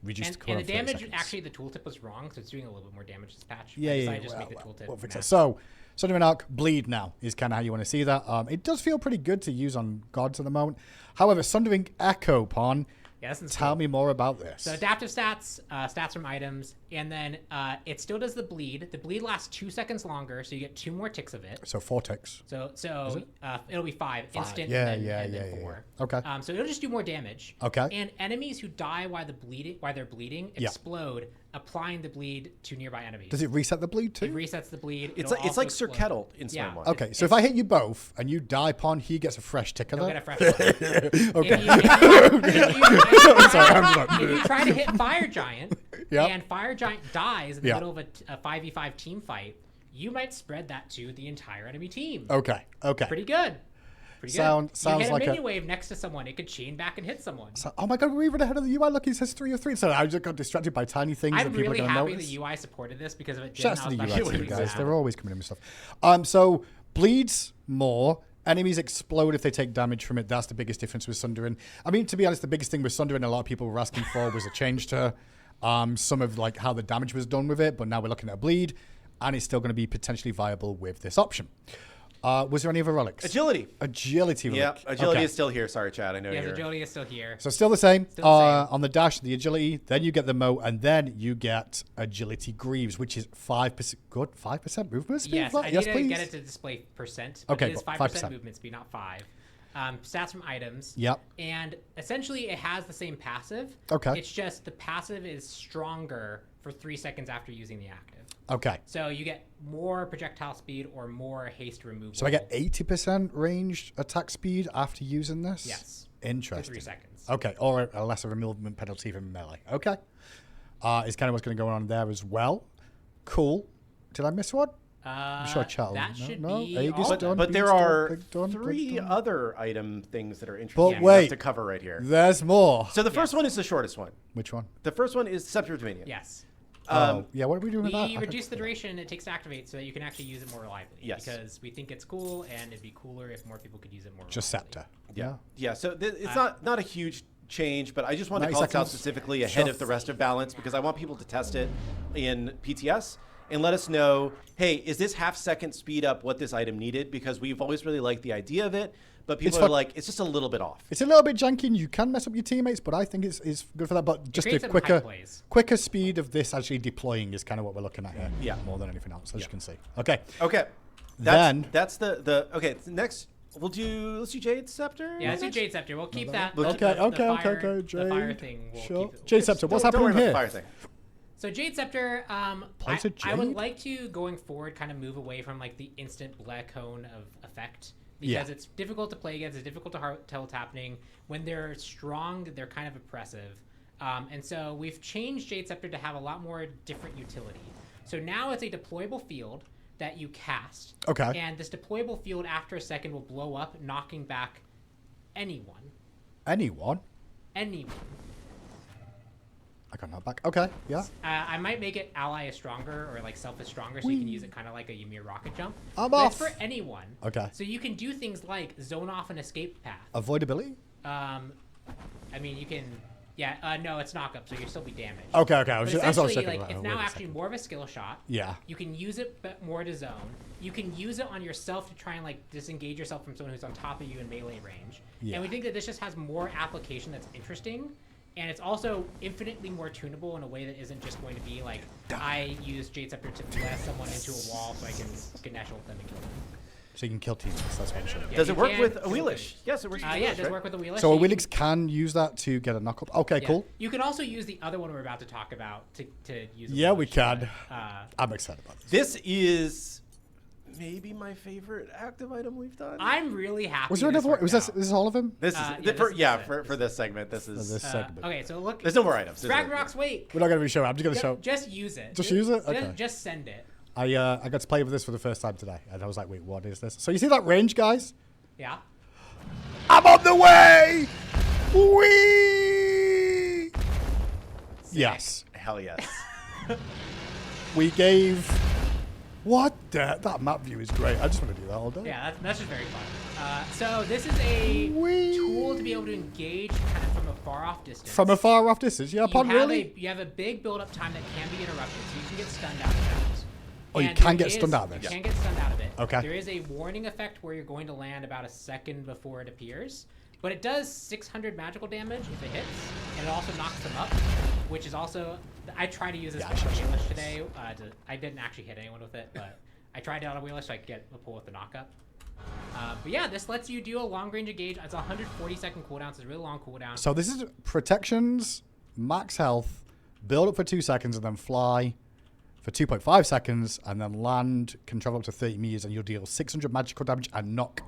[SPEAKER 1] reduce the cooldown.
[SPEAKER 2] And the
[SPEAKER 1] for 30
[SPEAKER 2] damage,
[SPEAKER 1] seconds.
[SPEAKER 2] actually, the tooltip was wrong, so it's doing a little bit more damage this patch.
[SPEAKER 1] Yeah,
[SPEAKER 2] I
[SPEAKER 1] yeah.
[SPEAKER 2] decided to just make the tooltip.
[SPEAKER 1] We'll fix
[SPEAKER 2] now.
[SPEAKER 1] it. So, Sunder and Arc bleed now is kind of how you want to see that. It does feel pretty good to use on gods at the moment. However, Sundering Echo Pawn.
[SPEAKER 2] Yeah,
[SPEAKER 1] Tell me more about this.
[SPEAKER 2] So adaptive stats, stats from items, and then it still does the bleed. The bleed lasts 2 seconds longer, so you get 2 more ticks of it.
[SPEAKER 1] So 4 ticks.
[SPEAKER 2] So it'll be 5 instant,
[SPEAKER 1] Yeah,
[SPEAKER 2] and then 4.
[SPEAKER 1] Okay.
[SPEAKER 2] So it'll just do more damage.
[SPEAKER 1] Okay.
[SPEAKER 2] And enemies who die while they're bleeding explode, applying the bleed to nearby enemies.
[SPEAKER 1] Does it reset the bleed too?
[SPEAKER 2] It resets the bleed.
[SPEAKER 3] It's like Sir Kettle in Smite 1.
[SPEAKER 1] Okay, so if I hit you both and you die, Pawn, he gets a fresh tick of
[SPEAKER 2] He'll
[SPEAKER 1] that.
[SPEAKER 2] get a fresh one. If you try to hit Fire Giant and Fire Giant dies in the middle of a 5v5 team fight, you might spread that to the entire enemy team.
[SPEAKER 1] Okay.
[SPEAKER 2] Pretty good.
[SPEAKER 1] Sounds
[SPEAKER 2] you hit a
[SPEAKER 1] like
[SPEAKER 2] minion wave next to someone, it could chain back and hit someone.
[SPEAKER 1] Oh my god, we're even ahead of the UI. Look, it says 3 of 3. So I just got distracted by tiny things
[SPEAKER 2] I'm
[SPEAKER 1] that people
[SPEAKER 2] really
[SPEAKER 1] are going to
[SPEAKER 2] happy
[SPEAKER 1] notice.
[SPEAKER 2] the UI supported this because if it didn't,
[SPEAKER 1] Shouts
[SPEAKER 2] I
[SPEAKER 1] to
[SPEAKER 2] was
[SPEAKER 1] the
[SPEAKER 2] about
[SPEAKER 1] UI
[SPEAKER 2] to
[SPEAKER 1] team,
[SPEAKER 2] lose
[SPEAKER 1] guys.
[SPEAKER 2] out.
[SPEAKER 1] They're always coming in with stuff. So bleeds more. Enemies explode if they take damage from it. That's the biggest difference with Sundering. I mean, to be honest, the biggest thing with Sundering a lot of people were asking for was a change to some of like how the damage was done with it. But now we're looking at a bleed, and it's still going to be potentially viable with this option. Was there any other relics?
[SPEAKER 3] Agility.
[SPEAKER 1] Agility relic.
[SPEAKER 3] Yeah, agility is still here. Sorry, Chad. I know you're...
[SPEAKER 2] agility is still here.
[SPEAKER 1] So still the same.
[SPEAKER 2] Still the same.
[SPEAKER 1] On the dash, the agility, then you get the moat, and then you get agility greaves, which is 5%. Good, 5% movement speed?
[SPEAKER 2] Yes, I need to
[SPEAKER 1] please.
[SPEAKER 2] get it to display percent. But
[SPEAKER 1] Okay,
[SPEAKER 2] it is 5% movement speed, not 5. Stats from items.
[SPEAKER 1] Yep.
[SPEAKER 2] And essentially, it has the same passive.
[SPEAKER 1] Okay.
[SPEAKER 2] It's just the passive is stronger for 3 seconds after using the active.
[SPEAKER 1] Okay.
[SPEAKER 2] So you get more projectile speed or more haste removal.
[SPEAKER 1] So I get 80% ranged attack speed after using this?
[SPEAKER 2] Yes.
[SPEAKER 1] Interesting.
[SPEAKER 2] For 3 seconds.
[SPEAKER 1] Okay, or a lesser movement penalty from melee. Okay. Is kind of what's going to go on there as well. Cool. Did I miss one? I'm sure Charles.
[SPEAKER 2] That should
[SPEAKER 1] no?
[SPEAKER 2] be
[SPEAKER 1] Aegis
[SPEAKER 2] all
[SPEAKER 1] done,
[SPEAKER 3] But there
[SPEAKER 1] Beast
[SPEAKER 3] are
[SPEAKER 1] done, Big done,
[SPEAKER 3] 3
[SPEAKER 1] Big done.
[SPEAKER 3] other item things that are interesting
[SPEAKER 1] But wait,
[SPEAKER 3] to cover right here.
[SPEAKER 1] There's more.
[SPEAKER 3] So the first one is the shortest one.
[SPEAKER 1] Which one?
[SPEAKER 3] The first one is Scepter Dominion.
[SPEAKER 2] Yes.
[SPEAKER 1] Yeah, what are we doing with that?
[SPEAKER 2] We reduce the duration it takes to activate so that you can actually use it more reliably.
[SPEAKER 3] Yes.
[SPEAKER 2] Because we think it's cool and it'd be cooler if more people could use it more
[SPEAKER 1] Just
[SPEAKER 2] reliably.
[SPEAKER 1] Scepter.
[SPEAKER 3] Yeah. Yeah. So it's not a huge change, but I just want to
[SPEAKER 1] 90
[SPEAKER 3] call this out
[SPEAKER 1] seconds.
[SPEAKER 3] specifically ahead
[SPEAKER 1] Sure.
[SPEAKER 3] of the rest of balance because I want people to test it in PTS and let us know, hey, is this half-second speed up what this item needed? Because we've always really liked the idea of it, but people are like, it's just a little bit off.
[SPEAKER 1] It's a little bit janky and you can mess up your teammates, but I think it's good for that. But just a
[SPEAKER 2] creates some high plays.
[SPEAKER 1] quicker speed of this actually deploying is kind of what we're looking at here.
[SPEAKER 3] Yeah.
[SPEAKER 1] More than anything else, as you can see. Okay.
[SPEAKER 3] Okay.
[SPEAKER 1] Then
[SPEAKER 3] That's the okay. The next let's do Jade Scepter.
[SPEAKER 2] Yeah, let's do Jade Scepter. We'll keep that.
[SPEAKER 1] Okay.
[SPEAKER 2] The
[SPEAKER 1] Jade.
[SPEAKER 2] fire thing. We'll
[SPEAKER 1] Sure.
[SPEAKER 2] keep it.
[SPEAKER 1] Jade Scepter. What's
[SPEAKER 3] Don't worry
[SPEAKER 1] happening
[SPEAKER 3] about
[SPEAKER 1] here?
[SPEAKER 3] the fire thing.
[SPEAKER 2] So Jade Scepter,
[SPEAKER 1] Place of
[SPEAKER 2] I would
[SPEAKER 1] Jade?
[SPEAKER 2] like to, going forward, kind of move away from like the instant black cone of effect.
[SPEAKER 1] Yeah.
[SPEAKER 2] Because it's difficult to play against, it's difficult to tell what's happening. When they're strong, they're kind of oppressive. And so we've changed Jade Scepter to have a lot more different utility. So now it's a deployable field that you cast.
[SPEAKER 1] Okay.
[SPEAKER 2] And this deployable field after a second will blow up, knocking back anyone.
[SPEAKER 1] Anyone?
[SPEAKER 2] Anyone.
[SPEAKER 1] I got knocked back. Okay, yeah.
[SPEAKER 2] I might make it ally is stronger or like self is stronger, so you can use it kind of like a Ymir rocket jump.
[SPEAKER 1] I'm
[SPEAKER 2] But
[SPEAKER 1] off.
[SPEAKER 2] it's for anyone.
[SPEAKER 1] Okay.
[SPEAKER 2] So you can do things like zone off an escape path.
[SPEAKER 1] Avoidability?
[SPEAKER 2] I mean, you can. Yeah. No, it's knock up, so you'll still be damaged.
[SPEAKER 1] Okay. I
[SPEAKER 2] But
[SPEAKER 1] was just, that's what I was
[SPEAKER 2] essentially,
[SPEAKER 1] checking.
[SPEAKER 2] like, it's now actually more of a skill shot.
[SPEAKER 1] Yeah.
[SPEAKER 2] You can use it more to zone. You can use it on yourself to try and like disengage yourself from someone who's on top of you in melee range.
[SPEAKER 1] Yeah.
[SPEAKER 2] And we think that this just has more application that's interesting. And it's also infinitely more tunable in a way that isn't just going to be like, I use Jade Scepter to blast someone into a wall so I can Ganesh ult them and kill them.
[SPEAKER 1] So you can kill teammates. That's what I'm saying.
[SPEAKER 2] Yeah,
[SPEAKER 3] Does
[SPEAKER 2] you
[SPEAKER 3] it work
[SPEAKER 2] can
[SPEAKER 3] with a
[SPEAKER 2] kill
[SPEAKER 3] Wheelish?
[SPEAKER 2] teammates.
[SPEAKER 3] Yes, it works with a
[SPEAKER 2] Yeah,
[SPEAKER 3] Wheelish,
[SPEAKER 2] it does
[SPEAKER 3] right?
[SPEAKER 2] work with a Wheelish.
[SPEAKER 1] So a
[SPEAKER 2] You can-
[SPEAKER 1] Willix can use that to get a knock up. Okay,
[SPEAKER 2] yeah.
[SPEAKER 1] cool.
[SPEAKER 2] You can also use the other one we're about to talk about to use a
[SPEAKER 1] Yeah, we
[SPEAKER 2] Wheelish,
[SPEAKER 1] can.
[SPEAKER 2] but,
[SPEAKER 1] I'm excited about this.
[SPEAKER 3] This is maybe my favorite active item we've done.
[SPEAKER 2] I'm really happy.
[SPEAKER 1] Was there
[SPEAKER 2] this
[SPEAKER 1] another one?
[SPEAKER 2] worked
[SPEAKER 1] Was this,
[SPEAKER 2] out.
[SPEAKER 1] this is all of them?
[SPEAKER 3] This is
[SPEAKER 2] yeah,
[SPEAKER 3] for,
[SPEAKER 2] this is it.
[SPEAKER 3] for this segment. This is
[SPEAKER 1] This segment.
[SPEAKER 2] Okay, so look.
[SPEAKER 3] there's no more items. There's no-
[SPEAKER 2] Ragnarok's Wake.
[SPEAKER 1] We're not going to be showing. I'm just going to show.
[SPEAKER 2] Just use it.
[SPEAKER 1] Just use it? Okay.
[SPEAKER 2] Just send it.
[SPEAKER 1] I got to play with this for the first time today, and I was like, wait, what is this? So you see that range, guys?
[SPEAKER 2] Yeah.
[SPEAKER 1] I'm on the way! Whee! Yes.
[SPEAKER 3] Hell yes.
[SPEAKER 1] We gave... What the... That map view is great. I just want to do that all day.
[SPEAKER 2] Yeah, that's just very fun. So this is a
[SPEAKER 1] Whee!
[SPEAKER 2] tool to be able to engage kind of from a far off distance.
[SPEAKER 1] From a far off distance. Yeah, upon really?
[SPEAKER 2] You have a big build up time that can be interrupted, so you can get stunned out of that.
[SPEAKER 1] Oh, you
[SPEAKER 2] And
[SPEAKER 1] can
[SPEAKER 2] there
[SPEAKER 1] get stunned out of
[SPEAKER 2] You
[SPEAKER 1] this?
[SPEAKER 2] can get stunned out of it.
[SPEAKER 1] Okay.
[SPEAKER 2] There is a warning effect where you're going to land about a second before it appears. But it does 600 magical damage if it hits, and it also knocks them up, which is also... I tried to use this
[SPEAKER 1] Yeah,
[SPEAKER 2] with a Wheelish today. I didn't actually hit anyone with it, but I tried it on a Wheelish so I could get a pull with the knockup. But yeah, this lets you do a long range engage. It's a 140-second cooldown, so it's a really long cooldown.
[SPEAKER 1] So this is protections, max health, build up for 2 seconds, and then fly for 2.5 seconds, and then land, can travel up to 30 meters, and you'll deal 600 magical damage and knock...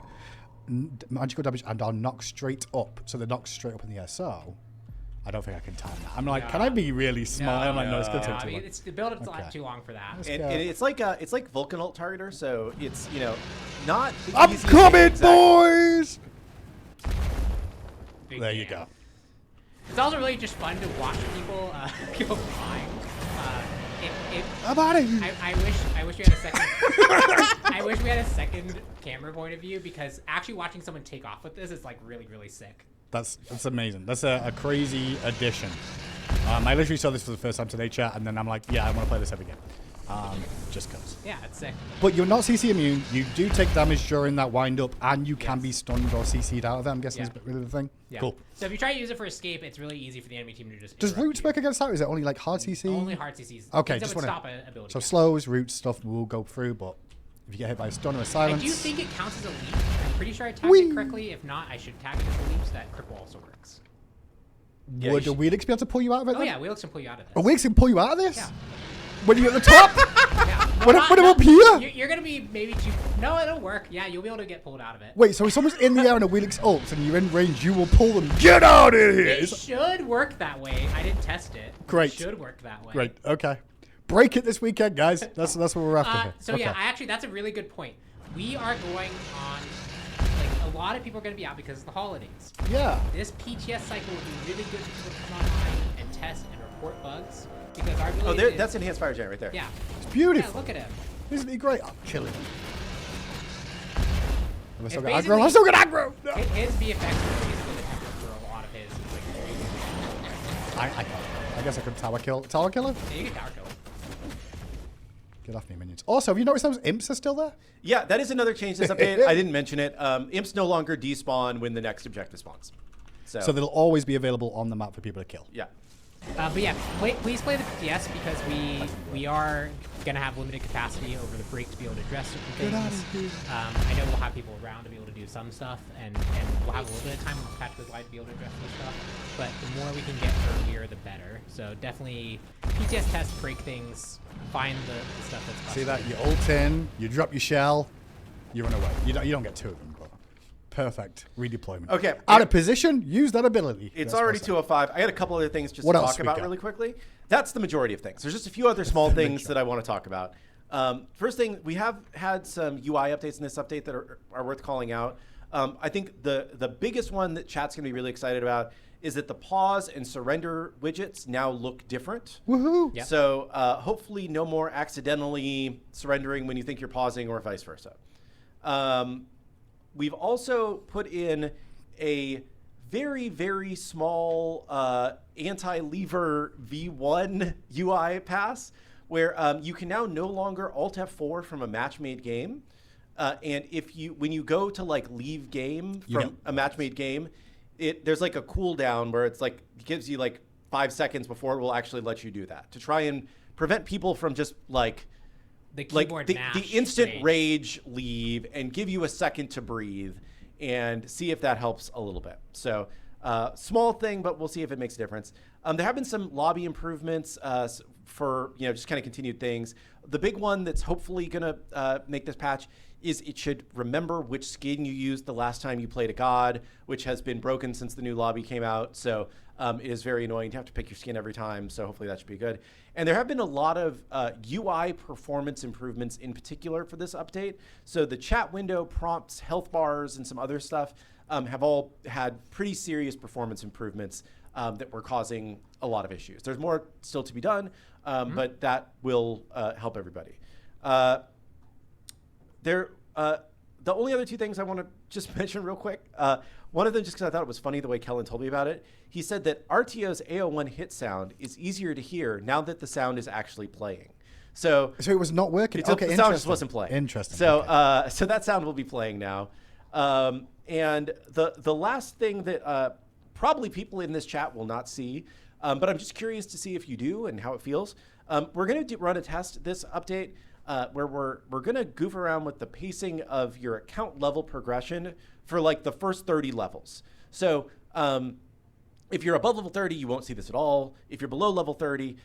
[SPEAKER 1] Magical damage and I'll knock straight up. So they knock straight up in the air. So I don't think I can time that. I'm like, can I be really smart? I'm like, no, it's going to take too long.
[SPEAKER 2] The build-up's a
[SPEAKER 1] Okay.
[SPEAKER 2] lot too long for that.
[SPEAKER 1] Let's
[SPEAKER 3] And
[SPEAKER 1] go.
[SPEAKER 3] it's like Vulcan ult targeter, so it's not. The
[SPEAKER 1] I'm
[SPEAKER 3] easiest
[SPEAKER 1] coming,
[SPEAKER 3] thing, exactly.
[SPEAKER 1] boys!
[SPEAKER 2] Big
[SPEAKER 1] There you
[SPEAKER 2] damn.
[SPEAKER 1] go.
[SPEAKER 2] It's also really just fun to watch people go flying.
[SPEAKER 1] I'm out of here.
[SPEAKER 2] I wish we had a second. I wish we had a second camera point of view, because actually watching someone take off with this is like really, really sick.
[SPEAKER 1] That's amazing. That's a crazy addition. I literally saw this for the first time today, chat, and then I'm like, yeah, I want to play this every game. Just cause.
[SPEAKER 2] Yeah, it's sick.
[SPEAKER 1] But you're not CC immune. You do take damage during that wind up, and you can
[SPEAKER 2] Yes.
[SPEAKER 1] be stunned or CC'd out of it. I'm guessing
[SPEAKER 2] Yeah.
[SPEAKER 1] is really the thing.
[SPEAKER 2] Yeah.
[SPEAKER 1] Cool.
[SPEAKER 2] So if you try to use it for escape, it's really easy for the enemy team to just.
[SPEAKER 1] Does
[SPEAKER 2] interrupt
[SPEAKER 1] roots
[SPEAKER 2] you.
[SPEAKER 1] work against that? Or is it only like hard CC?
[SPEAKER 2] Only hard CCs.
[SPEAKER 1] Okay,
[SPEAKER 2] Things that
[SPEAKER 1] just
[SPEAKER 2] would
[SPEAKER 1] wanna-
[SPEAKER 2] stop an ability.
[SPEAKER 1] So
[SPEAKER 2] count.
[SPEAKER 1] slows, roots, stuff will go through, but if you get hit by a stun or a
[SPEAKER 2] I
[SPEAKER 1] silence,
[SPEAKER 2] do think it counts as a leap. I'm pretty sure I tagged
[SPEAKER 1] Whee!
[SPEAKER 2] it correctly. If not, I should tag it as a leap so that cripple also works.
[SPEAKER 3] Yeah,
[SPEAKER 1] would
[SPEAKER 3] you
[SPEAKER 1] a Wheelix be able to pull you out of it?
[SPEAKER 2] Oh
[SPEAKER 1] then?
[SPEAKER 2] yeah, Wheelix can pull you out of this.
[SPEAKER 1] A Wheelix can pull you out of this?
[SPEAKER 2] Yeah.
[SPEAKER 1] When you're at the top?
[SPEAKER 2] Yeah.
[SPEAKER 1] When I'm up here?
[SPEAKER 2] You're gonna be maybe too. No, it'll work. Yeah, you'll be able to get pulled out of it.
[SPEAKER 1] Wait, so if someone's in the air and a Wheelix ults and you're in range, you will pull them. Get out of here!
[SPEAKER 2] It should work that way. I didn't test it. but
[SPEAKER 1] Great.
[SPEAKER 2] It should work that way.
[SPEAKER 1] Great, okay. Break it this weekend, guys. That's what we're after here.
[SPEAKER 2] So
[SPEAKER 1] Okay.
[SPEAKER 2] yeah, that's a really good point. We are going on. Like a lot of people are gonna be out because of the holidays.
[SPEAKER 1] Yeah.
[SPEAKER 2] This PTS cycle would be really good for people to come online and test and report bugs, because our ability.
[SPEAKER 3] Oh, there,
[SPEAKER 2] to-
[SPEAKER 3] that's enhanced fire gen right there.
[SPEAKER 2] Yeah.
[SPEAKER 1] It's
[SPEAKER 2] Yeah,
[SPEAKER 1] beautiful.
[SPEAKER 2] look at him.
[SPEAKER 1] Isn't he great? I'm killing him. I'm still
[SPEAKER 2] It's
[SPEAKER 1] got aggro. I'm still got aggro! No.
[SPEAKER 2] His VFX is basically the template for a lot of his. It's like,
[SPEAKER 1] I guess I could tower kill. Tower killer?
[SPEAKER 2] yeah, you can tower kill him.
[SPEAKER 1] Get off me, minions. Also, have you noticed those imps are still there?
[SPEAKER 3] Yeah, that is another change this update. I didn't mention it. Imps no longer despawn when the next objective spawns.
[SPEAKER 1] So they'll always be available on the map for people to kill.
[SPEAKER 3] Yeah.
[SPEAKER 2] But yeah, please play the PTS because we are gonna have limited capacity over the break to be able to address certain things. I know we'll have people around to be able to do some stuff, and we'll have a little bit of time when the patch goes live to be able to address some stuff. But the more we can get earlier, the better. So definitely PTS test, break things, find the stuff that's possible.
[SPEAKER 1] See that? You ult in, you drop your shell, you run away. You don't get two of them, but perfect redeployment.
[SPEAKER 3] Okay.
[SPEAKER 1] Out of position, use that ability.
[SPEAKER 3] It's already 2:05. I got a couple other things just
[SPEAKER 1] What
[SPEAKER 3] to
[SPEAKER 1] else
[SPEAKER 3] talk
[SPEAKER 1] we
[SPEAKER 3] about
[SPEAKER 1] got?
[SPEAKER 3] really quickly. That's the majority of things. There's just a few other small things that I want to talk about. First thing, we have had some UI updates in this update that are worth calling out. I think the biggest one that chat's going to be really excited about is that the pause and surrender widgets now look different.
[SPEAKER 1] Woohoo!
[SPEAKER 2] Yep.
[SPEAKER 3] So hopefully no more accidentally surrendering when you think you're pausing or vice versa. We've also put in a very, very small anti-lever V1 UI pass where you can now no longer Alt F4 from a match-made game. And when you go to like leave game from a match-made game, there's like a cooldown where it's like it gives you like 5 seconds before it will actually let you do that to try and prevent people from just like
[SPEAKER 2] the keyboard
[SPEAKER 3] the instant rage leave and give you a second to breathe and see if that helps a little bit. So small thing, but we'll see if it makes a difference. There have been some lobby improvements for just kind of continued things. The big one that's hopefully going to make this patch is it should remember which skin you used the last time you played a god, which has been broken since the new lobby came out. So it is very annoying to have to pick your skin every time. So hopefully that should be good. And there have been a lot of UI performance improvements in particular for this update. So the chat window, prompts, health bars, and some other stuff have all had pretty serious performance improvements that were causing a lot of issues. There's more still to be done, but that will help everybody. The only other two things I want to just mention real quick. One of them, just because I thought it was funny the way Kellen told me about it, he said that RTO's AO1 hit sound is easier to hear now that the sound is actually playing. So
[SPEAKER 1] it was not working? Okay,
[SPEAKER 3] the sound just wasn't playing.
[SPEAKER 1] Interesting.
[SPEAKER 3] So,
[SPEAKER 1] okay.
[SPEAKER 3] So that sound will be playing now. And the last thing that probably people in this chat will not see, but I'm just curious to see if you do and how it feels. We're going to run a test this update where we're going to goof around with the pacing of your account level progression for like the first 30 levels. So if you're above level 30, you won't see this at all. If you're below level 30,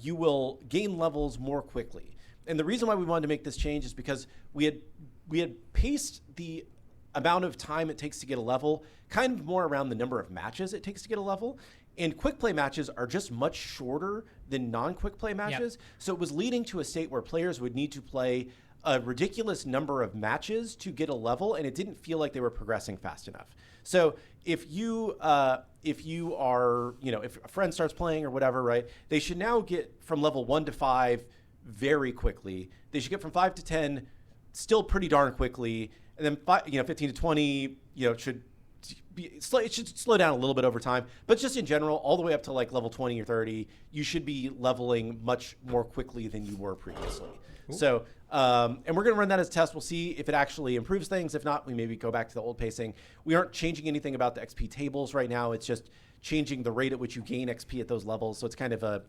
[SPEAKER 3] you will gain levels more quickly. And the reason why we wanted to make this change is because we had paced the amount of time it takes to get a level kind of more around the number of matches it takes to get a level. And quick play matches are just much shorter than non-quick play matches. Yep. So it was leading to a state where players would need to play a ridiculous number of matches to get a level, and it didn't feel like they were progressing fast enough. So if you are, if a friend starts playing or whatever, right, they should now get from level 1 to 5 very quickly. They should get from 5 to 10 still pretty darn quickly, and then 15 to 20, it should slow down a little bit over time, but just in general, all the way up to like level 20 or 30, you should be leveling much more quickly than you were previously. Ooh. So, and we're going to run that as a test. We'll see if it actually improves things. If not, we maybe go back to the old pacing. We aren't changing anything about the XP tables right now. It's just changing the rate at which you gain XP at those levels. So it's kind of a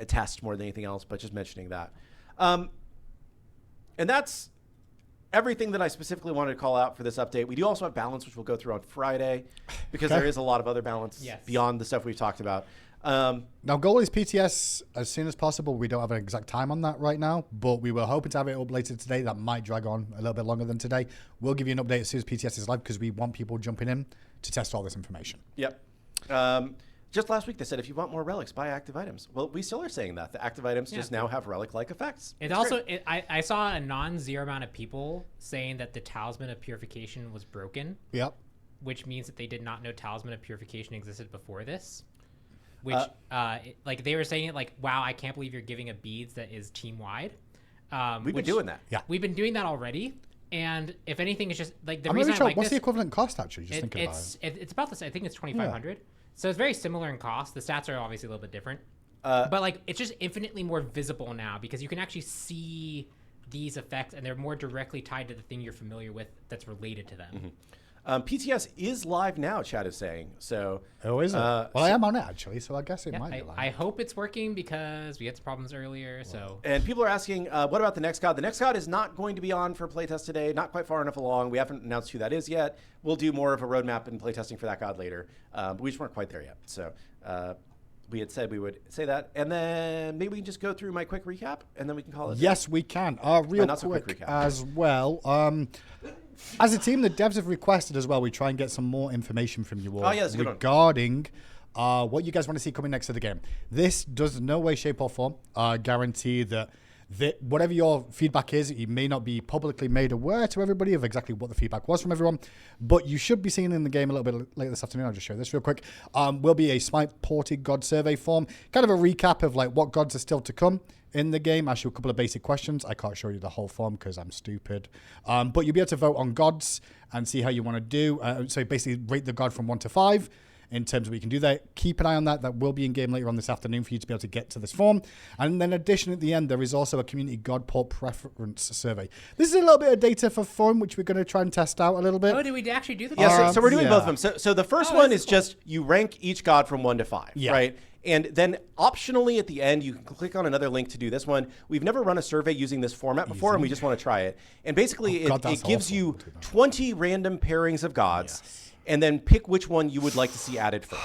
[SPEAKER 3] test more than anything else, but just mentioning that. And that's everything that I specifically wanted to call out for this update. We do also have balance, which we'll go through on Friday, because there is a lot of other balance beyond the stuff we've talked about.
[SPEAKER 1] Now, goal is PTS as soon as possible. We don't have an exact time on that right now, but we were hoping to have it up later today. That might drag on a little bit longer than today. We'll give you an update as soon as PTS is live because we want people jumping in to test all this information.
[SPEAKER 3] Yep. Just last week, they said if you want more relics, buy active items. Well, we still are saying that. The active items just now have relic-like effects.
[SPEAKER 2] I saw a non-zero amount of people saying that the Talisman of Purification was broken.
[SPEAKER 1] Yep.
[SPEAKER 2] Which means that they did not know Talisman of Purification existed before this. Which, like, they were saying it like, wow, I can't believe you're giving a beads that is team-wide.
[SPEAKER 3] We've been doing that.
[SPEAKER 1] Yeah.
[SPEAKER 2] We've been doing that already. And if anything, it's just, like, the
[SPEAKER 1] I'm
[SPEAKER 2] reason
[SPEAKER 1] not sure.
[SPEAKER 2] I like
[SPEAKER 1] what's
[SPEAKER 2] this,
[SPEAKER 1] the equivalent cost, actually? Just thinking about it.
[SPEAKER 2] It's about this. I think it's 2,500. Yeah. So it's very similar in cost. The stats are obviously a little bit different. But, like, it's just infinitely more visible now because you can actually see these effects, and they're more directly tied to the thing you're familiar with that's related to them.
[SPEAKER 3] PTS is live now, chat is saying. So,
[SPEAKER 1] Oh, is it? Well, I am on it, actually, so I guess it might be live.
[SPEAKER 2] I hope it's working because we had some problems earlier. So.
[SPEAKER 3] And people are asking, what about the next God? The next God is not going to be on for playtest today. Not quite far enough along. We haven't announced who that is yet. We'll do more of a roadmap and playtesting for that God later. But we just weren't quite there yet. So we had said we would say that. And then maybe we can just go through my quick recap, and then we can call it.
[SPEAKER 1] Yes, we can. Real quick as well. As a team, the devs have requested as well, we try and get some more information from you all regarding what you guys want to see coming next to the game. This does in no way, shape, or form guarantee that whatever your feedback is, you may not be publicly made aware to everybody of exactly what the feedback was from everyone, but you should be seeing in the game a little bit later this afternoon. I'll just show this real quick. Will be a SMITE ported God survey form, kind of a recap of like what gods are still to come in the game. Ask you a couple of basic questions. I can't show you the whole form because I'm stupid. But you'll be able to vote on gods and see how you want to do. So basically rate the god from 1 to 5 in terms of what you can do there. Keep an eye on that. That will be in game later on this afternoon for you to be able to get to this form. And then in addition, at the end, there is also a community god port preference survey. This is a little bit of data for fun, which we're going to try and test out a little bit.
[SPEAKER 2] Oh, did we actually do the
[SPEAKER 3] Yeah, so we're doing both of them. So the first one is just you rank each god from 1 to 5, right? And then optionally at the end, you can click on another link to do this one. We've never run a survey using this format before, and we just want to try it. And basically, it gives you 20 random pairings of gods, and then pick which one you would like to see added first.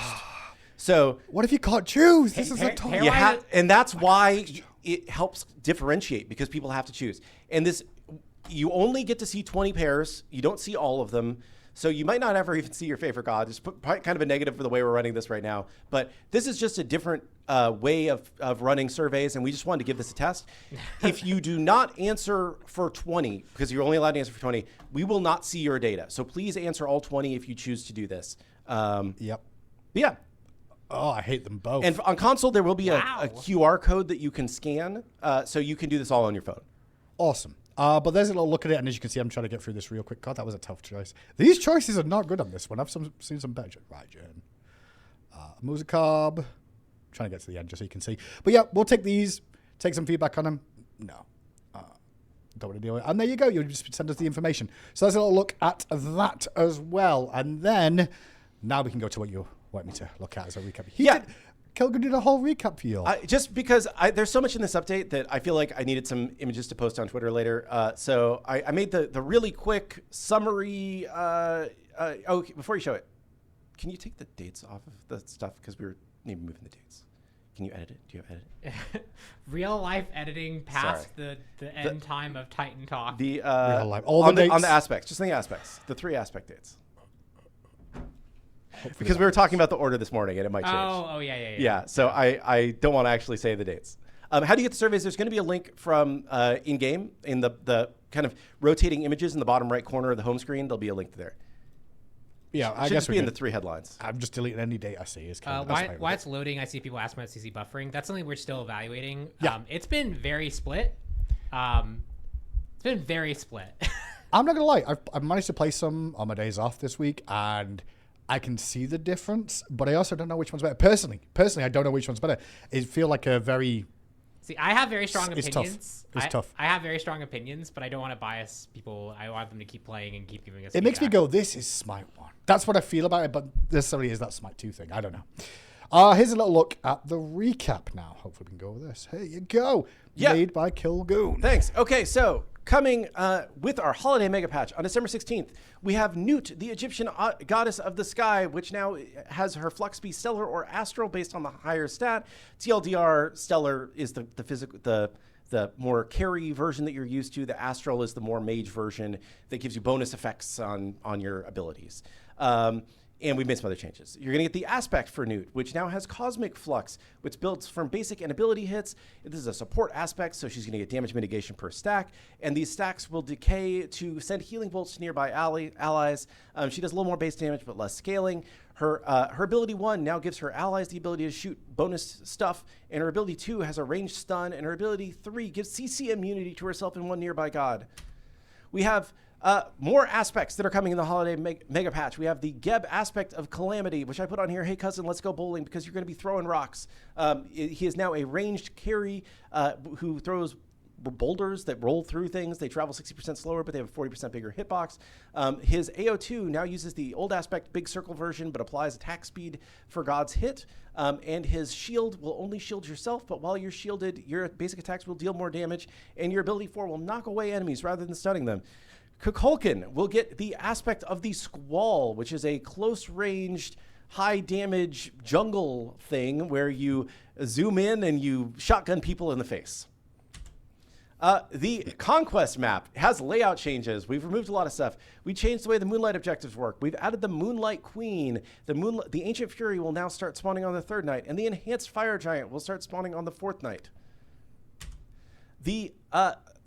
[SPEAKER 3] So
[SPEAKER 1] what if you can't choose? This is a tough.
[SPEAKER 3] And that's why it helps differentiate, because people have to choose. And this, you only get to see 20 pairs. You don't see all of them. So you might not ever even see your favorite god. It's kind of a negative for the way we're running this right now. But this is just a different way of running surveys, and we just wanted to give this a test. If you do not answer for 20, because you're only allowed to answer for 20, we will not see your data. So please answer all 20 if you choose to do this.
[SPEAKER 1] Yep.
[SPEAKER 3] Yeah.
[SPEAKER 1] Oh, I hate them both.
[SPEAKER 3] And on console, there will be a QR code that you can scan, so you can do this all on your phone.
[SPEAKER 1] Awesome. But there's a little look at it, and as you can see, I'm trying to get through this real quick. God, that was a tough choice. These choices are not good on this one. I've seen some better. Right, Jen. Musicarb. Trying to get to the end just so you can see. But yeah, we'll take these, take some feedback on them. No. Don't want to deal with it. And there you go. You just send us the information. So there's a little look at that as well. And then now we can go to what you want me to look at as a recap. Kilgun did a whole recap for you.
[SPEAKER 3] Just because there's so much in this update that I feel like I needed some images to post on Twitter later. So I made the really quick summary. Before you show it, can you take the dates off of the stuff? Because we were maybe moving the dates. Can you edit it? Do you have edit?
[SPEAKER 2] Real life editing past the end time of Titan Talk.
[SPEAKER 3] The
[SPEAKER 1] real life.
[SPEAKER 3] On the aspects, just the aspects, the 3 aspect dates. Hopefully because we were talking about the order this morning, and it might change.
[SPEAKER 2] Oh, yeah.
[SPEAKER 3] Yeah, so I don't want to actually say the dates. How do you get the surveys? There's going to be a link from in-game in the kind of rotating images in the bottom right corner of the home screen. There'll be a link to there.
[SPEAKER 1] Yeah, I guess
[SPEAKER 3] just be in the 3 headlines.
[SPEAKER 1] I'm just deleting any date I see.
[SPEAKER 2] Why it's loading, I see people asking about CC buffering. That's something we're still evaluating.
[SPEAKER 1] Yeah.
[SPEAKER 2] It's been very split. I'm not
[SPEAKER 1] going to lie. I've managed to play some on my days off this week, and I can see the difference, but I also don't know which one's better. Personally, I don't know which one's better. It feel like a very...
[SPEAKER 2] See, I have very strong opinions.
[SPEAKER 1] It's tough.
[SPEAKER 2] I have very strong opinions, but I don't want to bias people. I want them to keep playing and keep giving us
[SPEAKER 1] It makes me go, this is SMITE 1. That's what I feel about it, but necessarily is that SMITE 2 thing. I don't know. Here's a little look at the recap now. Hopefully we can go over this. Here you go.
[SPEAKER 3] Yeah.
[SPEAKER 1] Made by Kilgun.
[SPEAKER 3] Thanks. Okay, so coming with our holiday mega patch on December 16th, we have Nut, the Egyptian goddess of the sky, which now has her flux be stellar or astral based on the higher stat. TLDR, stellar is the physical, the more carry version that you're used to. The astral is the more mage version that gives you bonus effects on your abilities. And we've made some other changes. You're going to get the aspect for Nut, which now has cosmic flux, which builds from basic and ability hits. This is a support aspect, so she's going to get damage mitigation per stack. And these stacks will decay to send healing bolts to nearby allies. She does a little more base damage, but less scaling. Her ability 1 now gives her allies the ability to shoot bonus stuff. And her ability 2 has a ranged stun. And her ability 3 gives CC immunity to herself and one nearby god. We have... more aspects that are coming in the holiday mega patch. We have the Geb aspect of Calamity, which I put on here. Hey, cousin, let's go bowling because you're going to be throwing rocks. He is now a ranged carry who throws boulders that roll through things. They travel 60% slower, but they have a 40% bigger hitbox. His AO2 now uses the old aspect big circle version, but applies attack speed for God's hit. And his shield will only shield yourself, but while you're shielded, your basic attacks will deal more damage, and your ability 4 will knock away enemies rather than stunning them. Kukulkan will get the aspect of the Squall, which is a close-ranged, high-damage jungle thing where you zoom in and you shotgun people in the face. The Conquest map has layout changes. We've removed a lot of stuff. We changed the way the Moonlight objectives work. We've added the Moonlight Queen. The Ancient Fury will now start spawning on the 3rd night, and the Enhanced Fire Giant will start spawning on the 4th night. The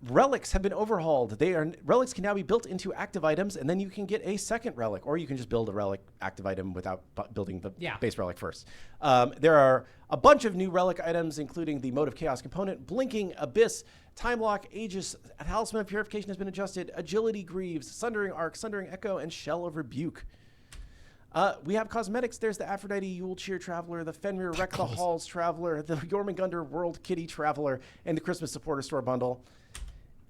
[SPEAKER 3] relics have been overhauled. Relics can now be built into active items, and then you can get a second relic, or you can just build a relic active item without building the base relic first. There are a bunch of new relic items, including the Mode of Chaos component, Blinking Abyss, Time Lock, Aegis, Talisman of Purification has been adjusted, Agility Greaves, Sundering Arc, Sundering Echo, and Shell of Rebuke. We have cosmetics. There's the Aphrodite Yule Cheer Traveler, the Fenrir Wreck the Halls Traveler, the Jormungandr World Kitty Traveler, and the Christmas Supporter Store Bundle.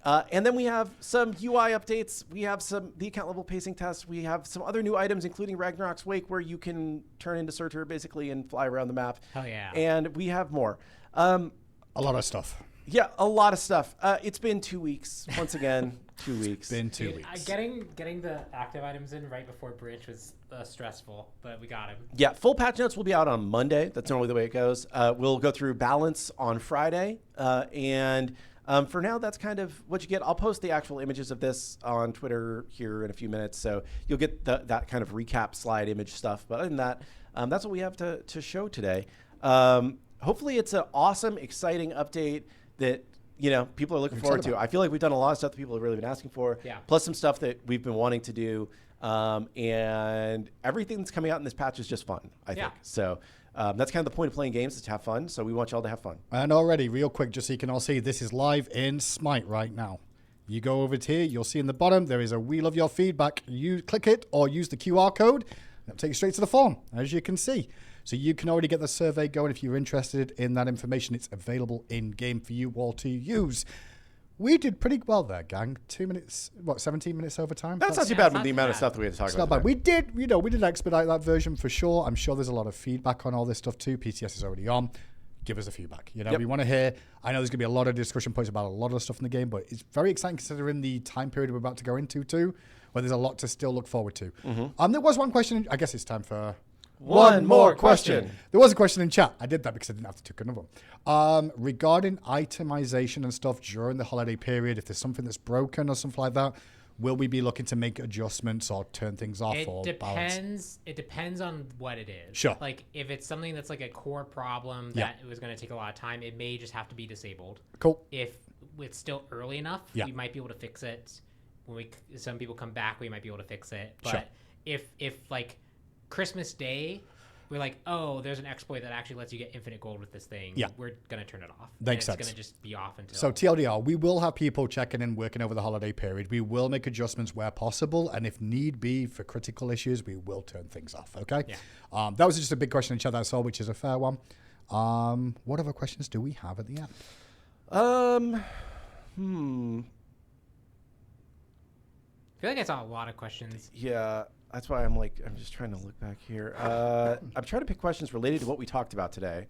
[SPEAKER 3] And then we have some UI updates. We have the account level pacing tests. We have some other new items, including Ragnarok's Wake, where you can turn into Surtur basically and fly around the map.
[SPEAKER 2] Hell yeah.
[SPEAKER 3] And we have more.
[SPEAKER 1] A lot of stuff.
[SPEAKER 3] Yeah, a lot of stuff. It's been 2 weeks. Once again, 2 weeks.
[SPEAKER 1] Been 2 weeks.
[SPEAKER 2] Getting the active items in right before Bridge was stressful, but we got him.
[SPEAKER 3] Yeah, full patch notes will be out on Monday. That's normally the way it goes. We'll go through balance on Friday. For now, that's kind of what you get. I'll post the actual images of this on Twitter here in a few minutes, so you'll get that kind of recap slide image stuff. But other than that, that's what we have to show today. Hopefully, it's an awesome, exciting update that people are looking forward to. I feel like we've done a lot of stuff that people have really been asking for, plus some stuff that we've been wanting to do. And everything that's coming out in this patch is just fun, I think. So that's kind of the point of playing games, is to have fun. So we want y'all to have fun.
[SPEAKER 1] And already, real quick, just so you can all see, this is live in SMITE right now. You go over to here, you'll see in the bottom, there is a wheel of your feedback. You click it or use the QR code, and it'll take you straight to the form, as you can see. So you can already get the survey going if you're interested in that information. It's available in-game for you all to use. We did pretty well there, gang. 2 minutes, 17 minutes over time?
[SPEAKER 3] That's not too bad with the amount of stuff that we had to talk about.
[SPEAKER 1] Not bad. We did expedite that version for sure. I'm sure there's a lot of feedback on all this stuff too. PTS is already on. Give us the feedback. We want to hear. I know there's going to be a lot of discussion points about a lot of stuff in the game, but it's very exciting considering the time period we're about to go into too, where there's a lot to still look forward to. There was one question. I guess it's time for...
[SPEAKER 3] One more question.
[SPEAKER 1] There was a question in chat. I did that because I didn't have to take another one. Regarding itemization and stuff during the holiday period, if there's something that's broken or something like that, will we be looking to make adjustments or turn things off?
[SPEAKER 2] It depends. It depends on what it is.
[SPEAKER 1] Sure.
[SPEAKER 2] Like if it's something that's like a core problem that it was going to take a lot of time, it may just have to be disabled.
[SPEAKER 1] Cool.
[SPEAKER 2] If it's still early enough, we might be able to fix it. When some people come back, we might be able to fix it. But if like Christmas Day, we're like, oh, there's an exploit that actually lets you get infinite gold with this thing. Yeah. We're going to turn it off.
[SPEAKER 1] Makes sense.
[SPEAKER 2] It's going to just be off until...
[SPEAKER 1] So TLDR, we will have people checking in, working over the holiday period. We will make adjustments where possible. And if need be for critical issues, we will turn things off. Okay? Yeah. That was just a big question in chat that I saw, which is a fair one. What other questions do we have at the end?
[SPEAKER 2] I feel like I saw a lot of questions.
[SPEAKER 3] Yeah. That's why I'm just trying to look back here. I'm trying to pick questions related to what we talked about today.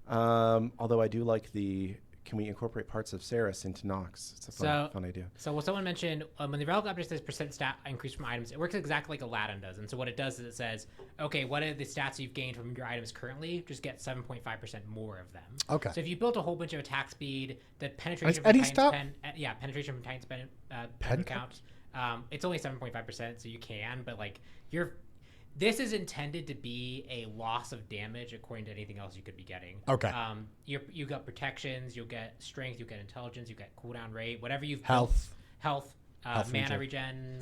[SPEAKER 3] Although I do like can we incorporate parts of Ceres into Nox? It's a fun idea. So
[SPEAKER 2] someone mentioned when the Relic update says % stat increase from items, it works exactly like Aladdin does. And so what it does is it says, okay, what are the stats you've gained from your items currently? Just get 7.5% more of them. Okay. So if you built a whole bunch of attack speed, the penetration from Titan's pen, penetration from Titan's pen count. It's only 7.5%, so you can, but this is intended to be a loss of damage according to anything else you could be getting. Okay. You got protections, you'll get strength, you'll get intelligence, you get cooldown rate, whatever you've
[SPEAKER 1] health,
[SPEAKER 2] mana regen,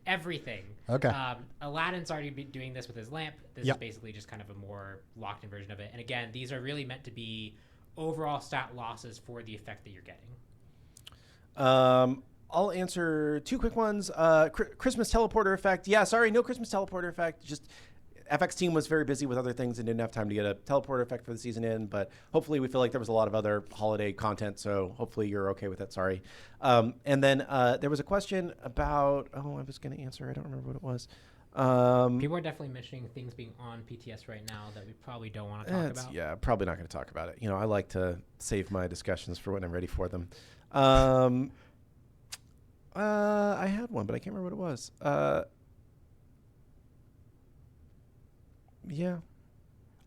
[SPEAKER 2] everything.
[SPEAKER 1] Okay.
[SPEAKER 2] Aladdin's already been doing this with his lamp. This is basically just kind of a more locked in version of it. And again, these are really meant to be overall stat losses for the effect that you're getting.
[SPEAKER 3] I'll answer two quick ones. Christmas teleporter effect. Yeah, sorry, no Christmas teleporter effect. Just FX team was very busy with other things and didn't have time to get a teleport effect for the season in, but hopefully we feel like there was a lot of other holiday content, so hopefully you're okay with that. Sorry. And then there was a question about, I was going to answer. I don't remember what it was.
[SPEAKER 2] People are definitely mentioning things being on PTS right now that we probably don't want to talk about.
[SPEAKER 3] Yeah, probably not going to talk about it. I like to save my discussions for when I'm ready for them. I had one, but I can't remember what it was. Yeah.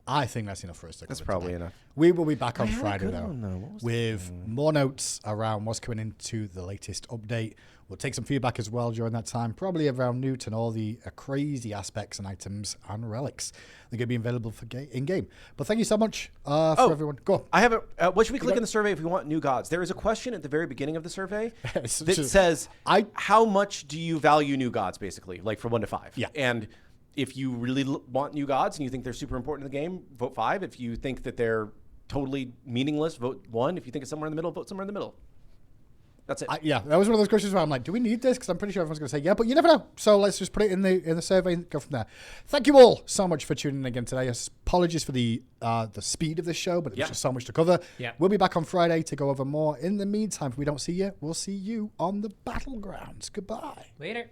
[SPEAKER 1] I think that's enough for us to
[SPEAKER 3] That's
[SPEAKER 1] cover
[SPEAKER 3] probably
[SPEAKER 1] today.
[SPEAKER 3] enough.
[SPEAKER 1] We will be back on
[SPEAKER 3] I had a
[SPEAKER 1] Friday,
[SPEAKER 3] good
[SPEAKER 1] though,
[SPEAKER 3] one, though. What was
[SPEAKER 1] with more notes around what's coming into the latest update. We'll take some feedback as well during that time, probably around Newt and all the crazy aspects and items and relics. They're going to be available for in-game. But thank you so much for everyone. Go on.
[SPEAKER 3] I have what should we click in the survey if we want new gods? There is a question at the very beginning of the survey that says, how much do you value new gods, basically, like from 1 to 5?
[SPEAKER 1] Yeah.
[SPEAKER 3] And if you really want new gods and you think they're super important in the game, vote 5. If you think that they're totally meaningless, vote 1. If you think it's somewhere in the middle, vote somewhere in the middle. That's it.
[SPEAKER 1] Yeah, that was one of those questions where I'm like, do we need this? Because I'm pretty sure everyone's going to say yeah, but you never know. So let's just put it in the survey and go from there. Thank you all so much for tuning in again today. Apologies for the speed of this show, but there's just so much to cover.
[SPEAKER 2] Yeah.
[SPEAKER 1] We'll be back on Friday to go over more. In the meantime, if we don't see you, we'll see you on the battlegrounds. Goodbye.
[SPEAKER 2] Later.